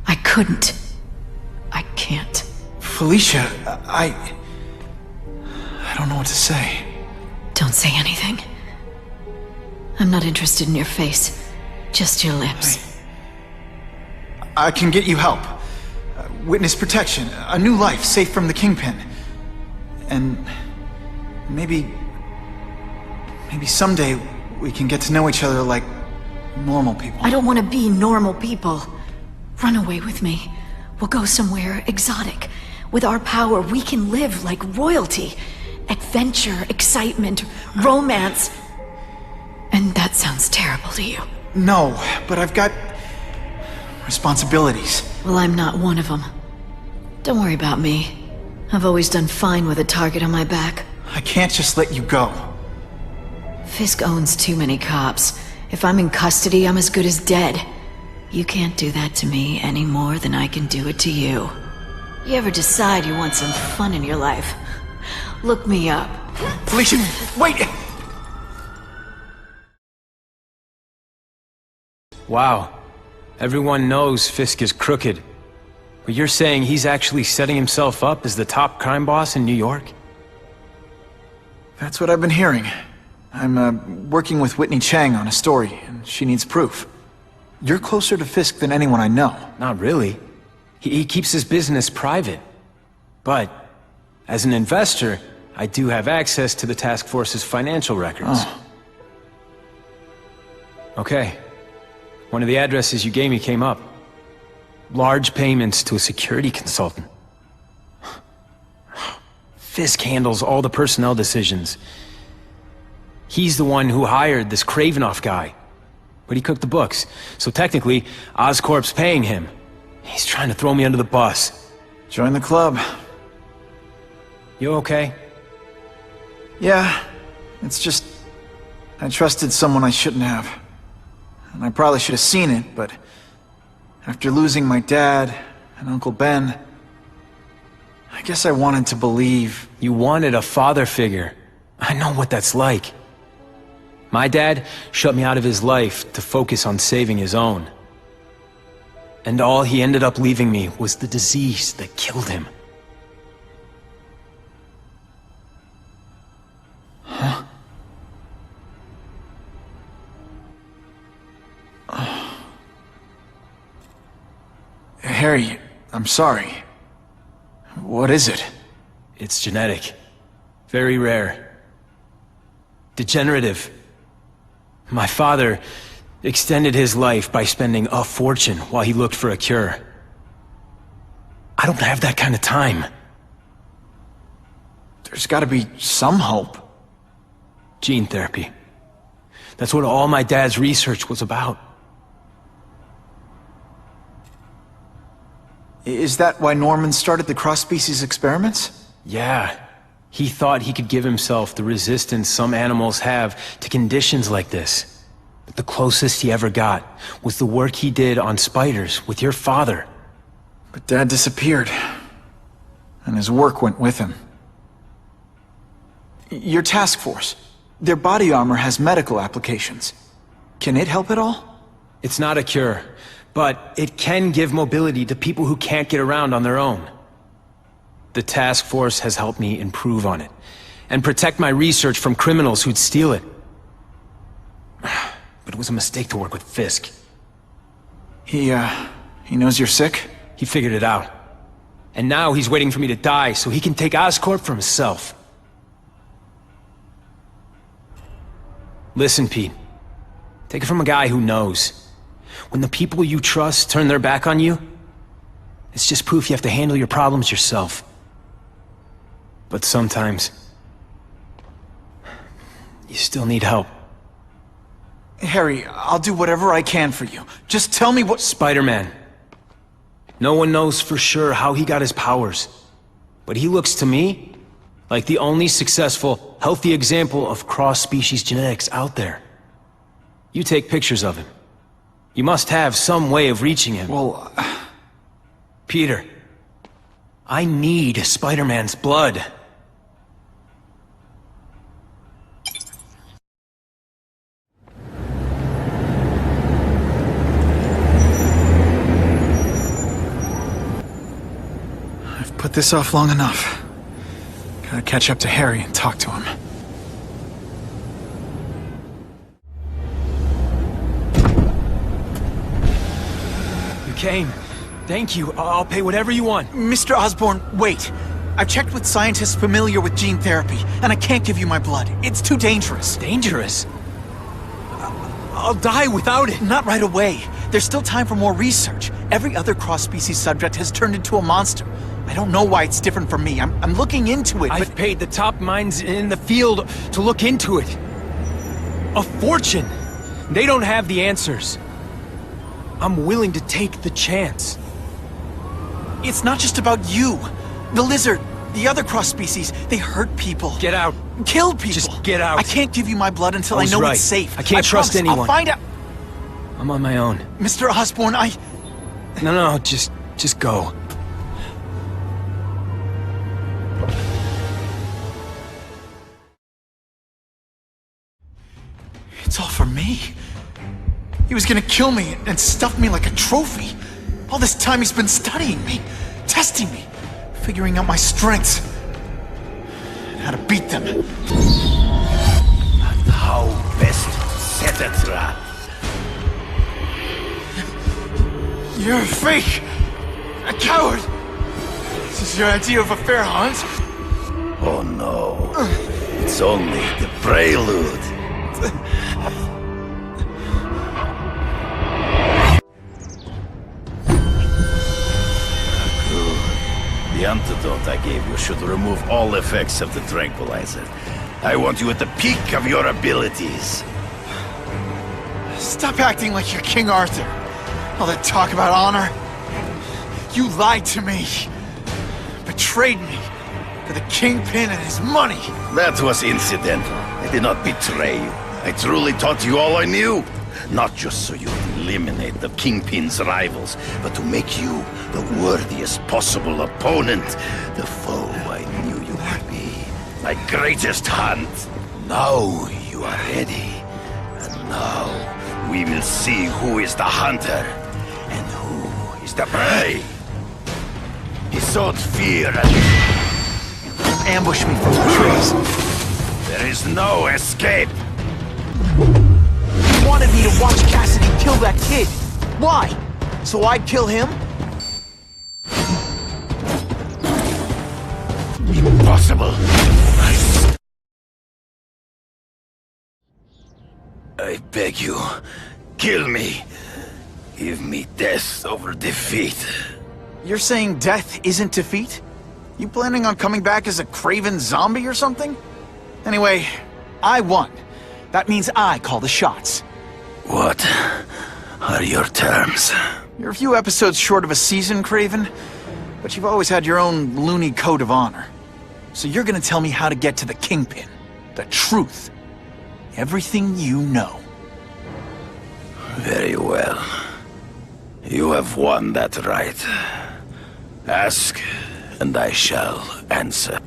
I couldn't. I can't. Felicia, I don't know what to say. Don't say anything. I'm not interested in your face. Just your lips. I can get you help. Witness protection, a new life safe from the Kingpin. And maybe someday we can get to know each other like normal people. I don't want to be normal people. Run away with me. We'll go somewhere exotic. With our power, we can live like royalty. Adventure, excitement, romance. And that sounds terrible to you. No, but I've got responsibilities. Well, I'm not one of them. Don't worry about me. I've always done fine with a target on my back. I can't just let you go. Fisk owns too many cops. If I'm in custody, I'm as good as dead. You can't do that to me any more than I can do it to you. You ever decide you want some fun in your life? Look me up. Felicia, wait! Wow. Everyone knows Fisk is crooked. But you're saying he's actually setting himself up as the top crime boss in New York? That's what I've been hearing. I'm working with Whitney Chang on a story, and she needs proof. You're closer to Fisk than anyone I know. Not really. He keeps his business private. But, as an investor, I do have access to the task force's financial records. Oh. Okay. One of the addresses you gave me came up. Large payments to a security consultant. Fisk handles all the personnel decisions. He's the one who hired this Kraven guy. But he cooked the books, so technically, Oscorp's paying him. He's trying to throw me under the bus. Join the club. You okay? Yeah, it's just... I trusted someone I shouldn't have. And I probably should have seen it, but... after losing my dad and Uncle Ben... I guess I wanted to believe... You wanted a father figure. I know what that's like. My dad shut me out of his life to focus on saving his own. And all he ended up leaving me was the disease that killed him. Harry, I'm sorry. What is it? It's genetic. Very rare. Degenerative. My father extended his life by spending a fortune while he looked for a cure. I don't have that kind of time. There's gotta be some hope. Gene therapy. That's what all my dad's research was about. Is that why Norman started the cross-species experiments? Yeah. He thought he could give himself the resistance some animals have to conditions like this. But the closest he ever got was the work he did on spiders with your father. But Dad disappeared. And his work went with him. Your task force. Their body armor has medical applications. Can it help at all? It's not a cure, but it can give mobility to people who can't get around on their own. The task force has helped me improve on it, and protect my research from criminals who'd steal it. But it was a mistake to work with Fisk. He knows you're sick? He figured it out. And now he's waiting for me to die so he can take Oscorp for himself. Listen, Pete. Take it from a guy who knows. When the people you trust turn their back on you, it's just proof you have to handle your problems yourself. But sometimes, you still need help. Harry, I'll do whatever I can for you. Just tell me what— Spider-Man. No one knows for sure how he got his powers. But he looks to me like the only successful, healthy example of cross-species genetics out there. You take pictures of him. You must have some way of reaching him. Well, Peter, I need Spider-Man's blood. I've put this off long enough. Gotta catch up to Harry and talk to him. You came. Thank you. I'll pay whatever you want. Mr. Osborn, wait. I've checked with scientists familiar with gene therapy, and I can't give you my blood. It's too dangerous. Dangerous? I'll die without it. Not right away. There's still time for more research. Every other cross-species subject has turned into a monster. I don't know why it's different from me. I'm looking into it, but— I've paid the top minds in the field to look into it. A fortune. They don't have the answers. I'm willing to take the chance. It's not just about you. The lizard, the other cross-species, they hurt people. Get out. Kill people. Just get out. I can't give you my blood until I know right. it's safe. I can't trust anyone. I'll find out. I'm on my own. Mr. Osborn, No, just go. It's all for me. He was gonna kill me and stuff me like a trophy. All this time he's been studying me, testing me, figuring out my strengths, and how to beat them. And how best set a trap. You're a fake! A coward! This is your idea of a fair hunt? Oh no. It's only the prelude. The antidote I gave you should remove all effects of the tranquilizer. I want you at the peak of your abilities. Stop acting like you're King Arthur. All that talk about honor. You lied to me. Betrayed me. For the Kingpin and his money. That was incidental. I did not betray you. I truly taught you all I knew. Not just so you would eliminate the Kingpin's rivals, but to make you the worthiest possible opponent. The foe I knew you would be. My greatest hunt. Now you are ready. And now we will see who is the hunter and who is the prey. He sowed fear and ambush me from the trees. There is no escape. He wanted me to watch Cassidy kill that kid. Why? So I'd kill him? impossible! I beg you, kill me. Give me death over defeat. You're saying death isn't defeat? You planning on coming back as a Kraven zombie or something? Anyway, I won. That means I call the shots. What are your terms? You're a few episodes short of a season, Kraven, but you've always had your own loony code of honor. So you're gonna tell me how to get to the Kingpin. The truth. Everything you know. Very well. You have won that right. Ask, and I shall answer.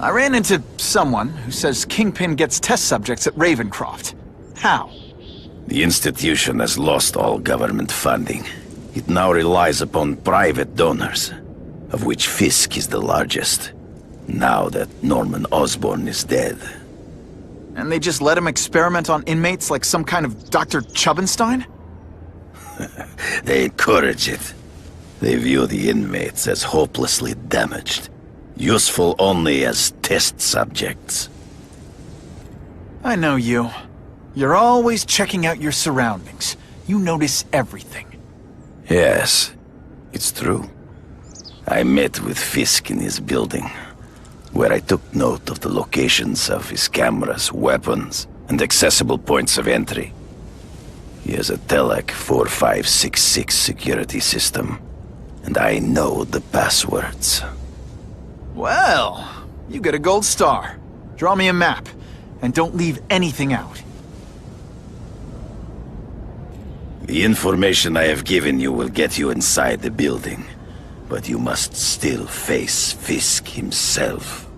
I ran into someone who says Kingpin gets test subjects at Ravencroft. How? The institution has lost all government funding. It now relies upon private donors, of which Fisk is the largest, now that Norman Osborn is dead. And they just let him experiment on inmates like some kind of Dr. Chubbenstein? They encourage it. They view the inmates as hopelessly damaged, useful only as test subjects. I know you. You're always checking out your surroundings. You notice everything. Yes, it's true. I met with Fisk in his building, where I took note of the locations of his cameras, weapons, and accessible points of entry. He has a Telec 4566 security system, and I know the passwords. Well, you get a gold star. Draw me a map, and don't leave anything out. The information I have given you will get you inside the building, but you must still face Fisk himself.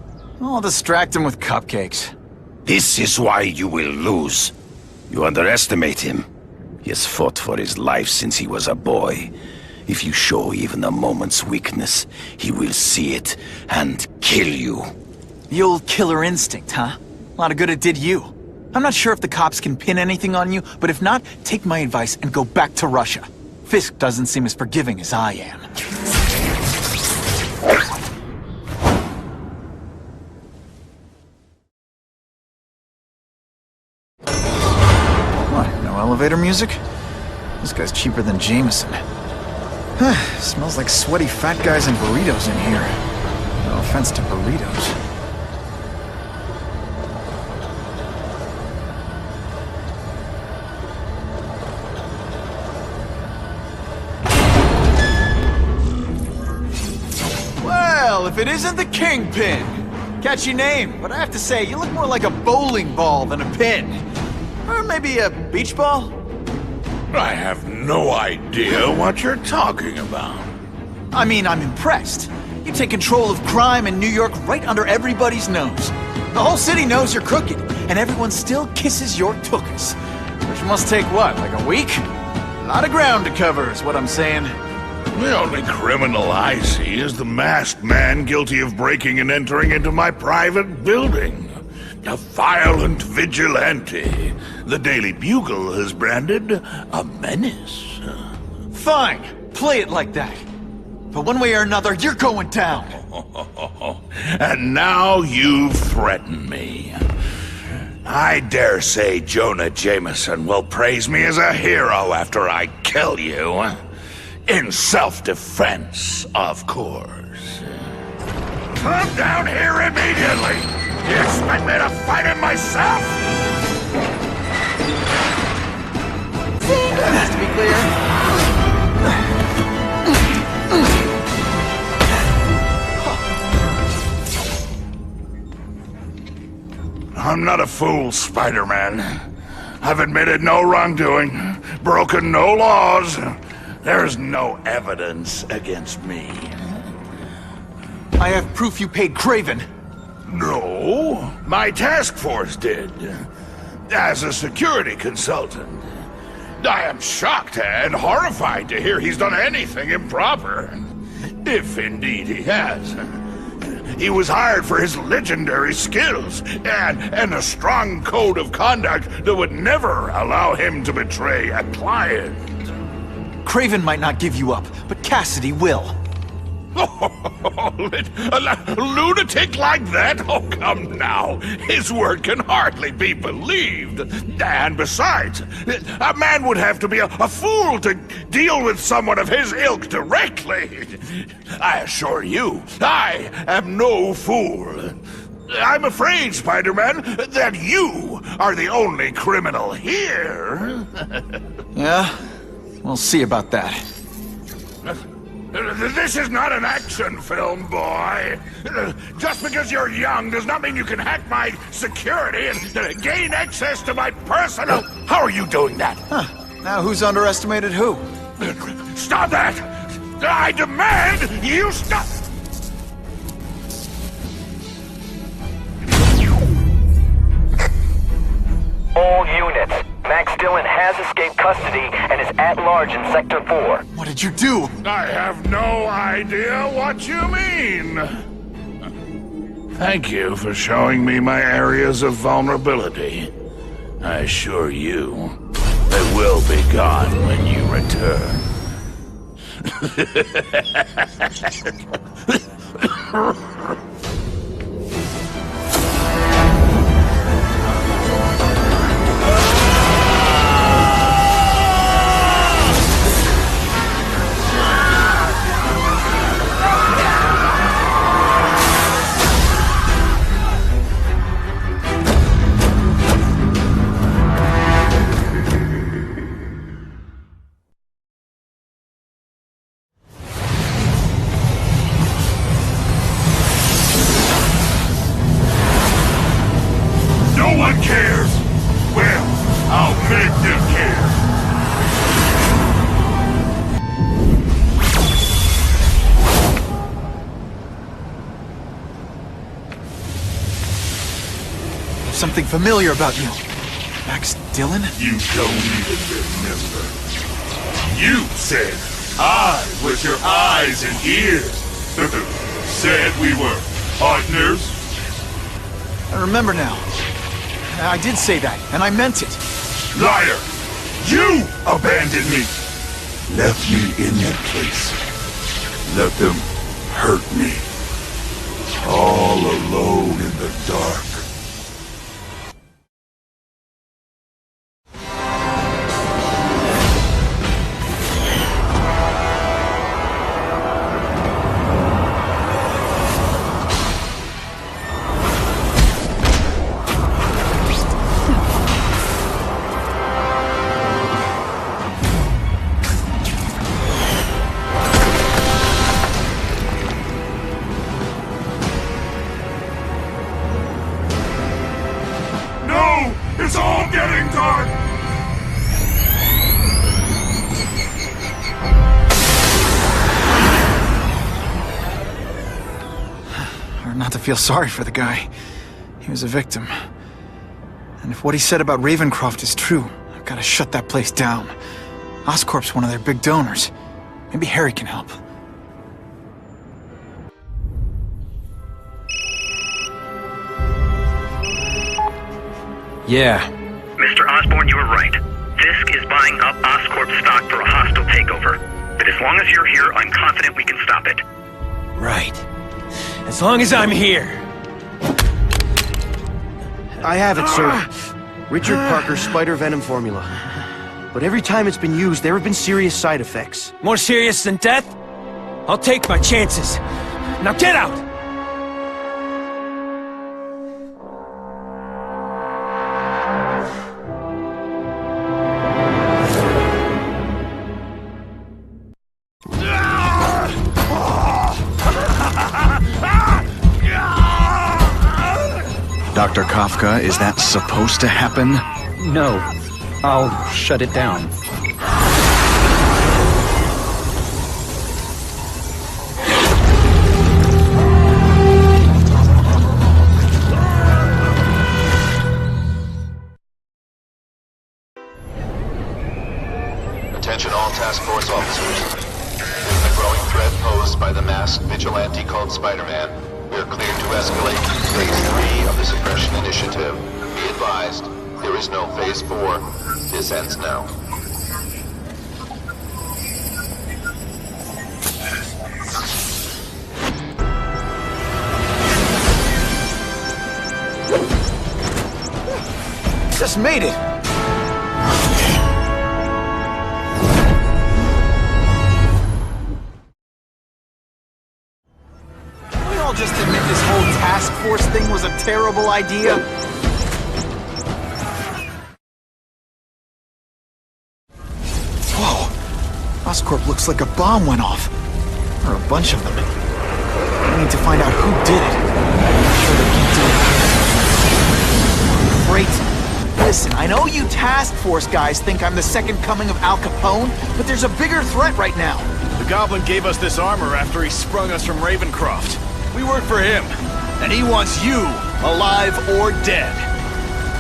I'll distract him with cupcakes. This is why you will lose. You underestimate him. He has fought for his life since he was a boy. If you show even a moment's weakness, he will see it and kill you. The old killer instinct, huh? A lot of good it did you. I'm not sure if the cops can pin anything on you, but if not, take my advice and go back to Russia. Fisk doesn't seem as forgiving as I am. What, no elevator music? This guy's cheaper than Jameson. Smells like sweaty fat guys and burritos in here. No offense to burritos. Well, if it isn't the Kingpin! Catchy name, but I have to say, you look more like a bowling ball than a pin. Or maybe a beach ball? I have no idea what you're talking about. I mean, I'm impressed. You take control of crime in New York right under everybody's nose. The whole city knows you're crooked, and everyone still kisses your tuchus. Which must take what, like a week? A lot of ground to cover is what I'm saying. The only criminal I see is the masked man guilty of breaking and entering into my private building. A violent vigilante. The Daily Bugle has branded a menace. Fine, play it like that. But one way or another, you're going down. And now you threaten me. I dare say Jonah Jameson will praise me as a hero after I kill you. In self-defense, of course. Come down here immediately! You expect me to fight him myself? Just to be clear. I'm not a fool, Spider-Man. I've admitted no wrongdoing, broken no laws. There's no evidence against me. I have proof you paid Kraven. No, my task force did. As a security consultant. I am shocked and horrified to hear he's done anything improper. If indeed he has. He was hired for his legendary skills and a strong code of conduct that would never allow him to betray a client. Kraven might not give you up, but Cassidy will. A lunatic like that? Oh, come now. His word can hardly be believed. And besides, a man would have to be a fool to deal with someone of his ilk directly. I assure you, I am no fool. I'm afraid, Spider-Man, that you are the only criminal here. Yeah? We'll see about that. This is not an action film, boy. Just because you're young does not mean you can hack my security and gain access to my personal... How are you doing that? Huh. Now who's underestimated who? Stop that! I demand you stop... All units. Max Dillon has escaped custody and is at large in Sector 4. What did you do? I have no idea what you mean. Thank you for showing me my areas of vulnerability. I assure you, they will be gone when you return. Something familiar about you. Max Dillon? You don't even remember. You said I was your eyes and ears. Said we were partners. I remember now. I did say that, and I meant it. Liar! You abandoned me! Left me in that place. Let them hurt me. All alone in the dark. It's all getting dark! Hard not to feel sorry for the guy. He was a victim. And if what he said about Ravencroft is true, I've got to shut that place down. Oscorp's one of their big donors. Maybe Harry can help. Yeah. Mr. Osborn, you were right. Fisk is buying up Oscorp stock for a hostile takeover. But as long as you're here, I'm confident we can stop it. Right. As long as I'm here. I have it, sir. Richard Parker's spider venom formula. But every time it's been used, there have been serious side effects. More serious than death? I'll take my chances. Now get out! Dr. Kafka, is that supposed to happen? No. I'll shut it down. Attention all task force officers. Given the growing threat posed by the masked vigilante called Spider-Man, we are cleared to escalate to Phase 3 of the Suppression Initiative. Be advised, there is no Phase 4. This ends now. just made it! Can we all just admit this whole task force thing was a terrible idea? Whoa! Oscorp looks like a bomb went off. Or a bunch of them. We need to find out who did it. I'm sure they can do it. Great. Listen, I know you task force guys think I'm the second coming of Al Capone, but there's a bigger threat right now. The Goblin gave us this armor after he sprung us from Ravencroft. We work for him, and he wants you alive or dead.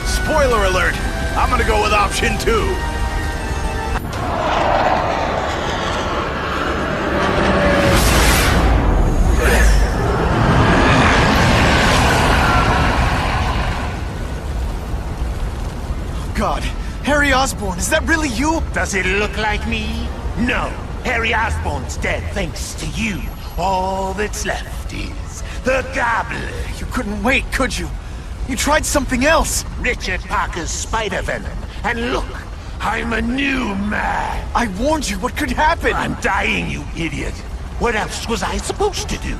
Spoiler alert, I'm gonna go with option 2. God, Harry Osborn, is that really you? Does it look like me? No. Harry Osborn's dead thanks to you. All that's left is the Goblin. You couldn't wait, could you? You tried something else. Richard Parker's Spider-Venom. And look, I'm a new man. I warned you, what could happen? I'm dying, you idiot. What else was I supposed to do?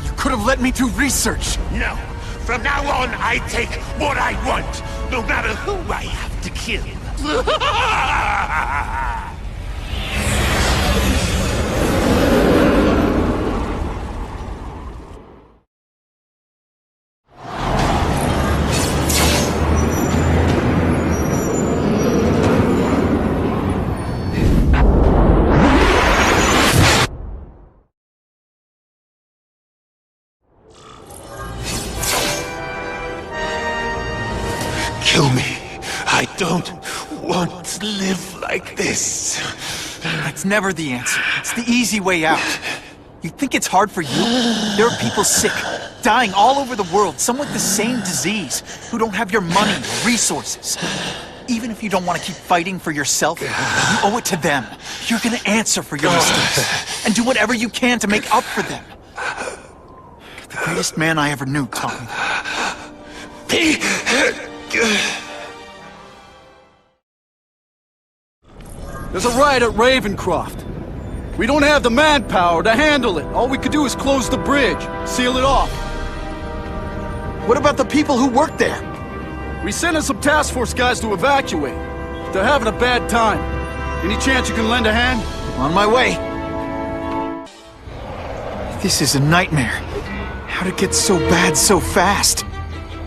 You could have let me do research. No. From now on, I take what I want, no matter who I have to kill. Kill me. I don't want to live like this. That's never the answer. It's the easy way out. You think it's hard for you? There are people sick, dying all over the world, some with the same disease, who don't have your money or resources. Even if you don't want to keep fighting for yourself, you owe it to them. You're gonna answer for your mistakes, and do whatever you can to make up for them. The greatest man I ever knew taught me that. There's a riot at Ravencroft. We don't have the manpower to handle it. All we could do is close the bridge, seal it off. What about the people who work there? We sent in some task force guys to evacuate. They're having a bad time. Any chance you can lend a hand? On my way. This is a nightmare. How'd it get so bad so fast?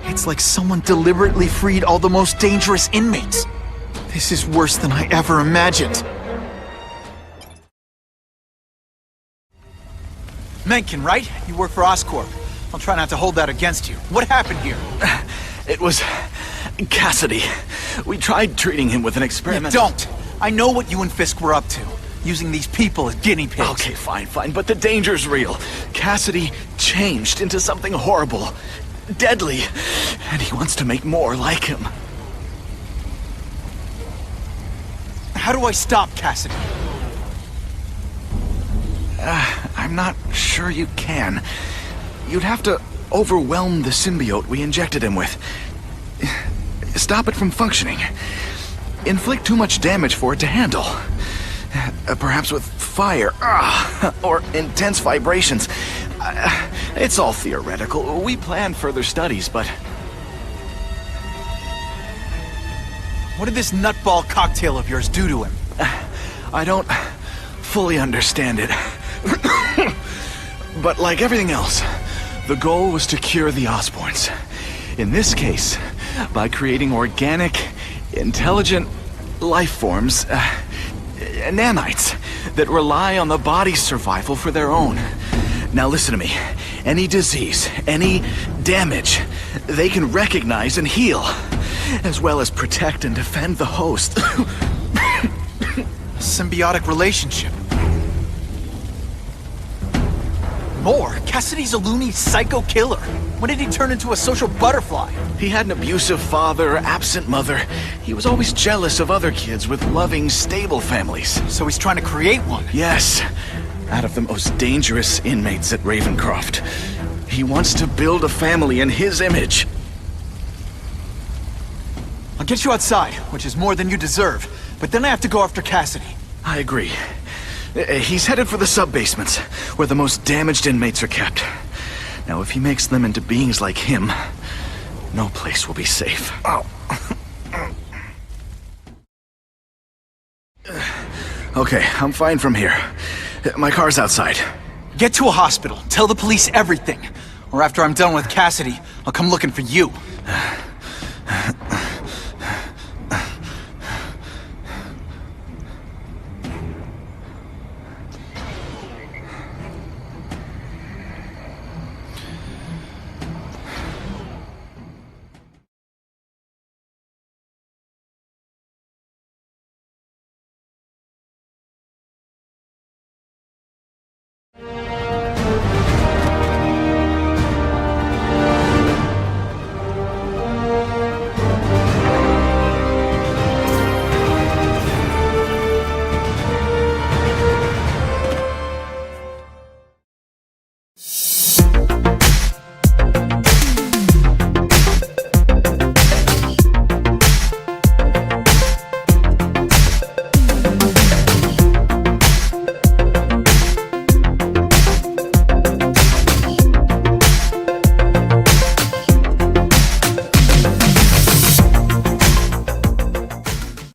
It's like someone deliberately freed all the most dangerous inmates. This is worse than I ever imagined. Mencken, right? You work for Oscorp. I'll try not to hold that against you. What happened here? It was Cassidy. We tried treating him with an experiment. You don't! I know what you and Fisk were up to. Using these people as guinea pigs. Okay, fine, but the danger's real. Cassidy changed into something horrible, deadly, and he wants to make more like him. How do I stop Cassidy? I'm not sure you can. You'd have to overwhelm the symbiote we injected him with. Stop it from functioning. Inflict too much damage for it to handle. Perhaps with fire, or intense vibrations. It's all theoretical. We plan further studies, but... What did this nutball cocktail of yours do to him? I don't fully understand it. But like everything else, the goal was to cure the Osborns. In this case, by creating organic, intelligent life forms, nanites, that rely on the body's survival for their own. Now listen to me. Any disease, any damage, they can recognize and heal, as well as protect and defend the host. Symbiotic relationship. More? Cassidy's a loony psycho killer. When did he turn into a social butterfly? He had an abusive father, absent mother. He was always jealous of other kids with loving, stable families. So he's trying to create one? Yes. Out of the most dangerous inmates at Ravencroft. He wants to build a family in his image. I'll get you outside, which is more than you deserve. But then I have to go after Cassidy. I agree. He's headed for the sub-basements, where the most damaged inmates are kept. Now, if he makes them into beings like him, no place will be safe. Oh. Okay, I'm fine from here. My car's outside. Get to a hospital. Tell the police everything. Or after I'm done with Cassidy, I'll come looking for you.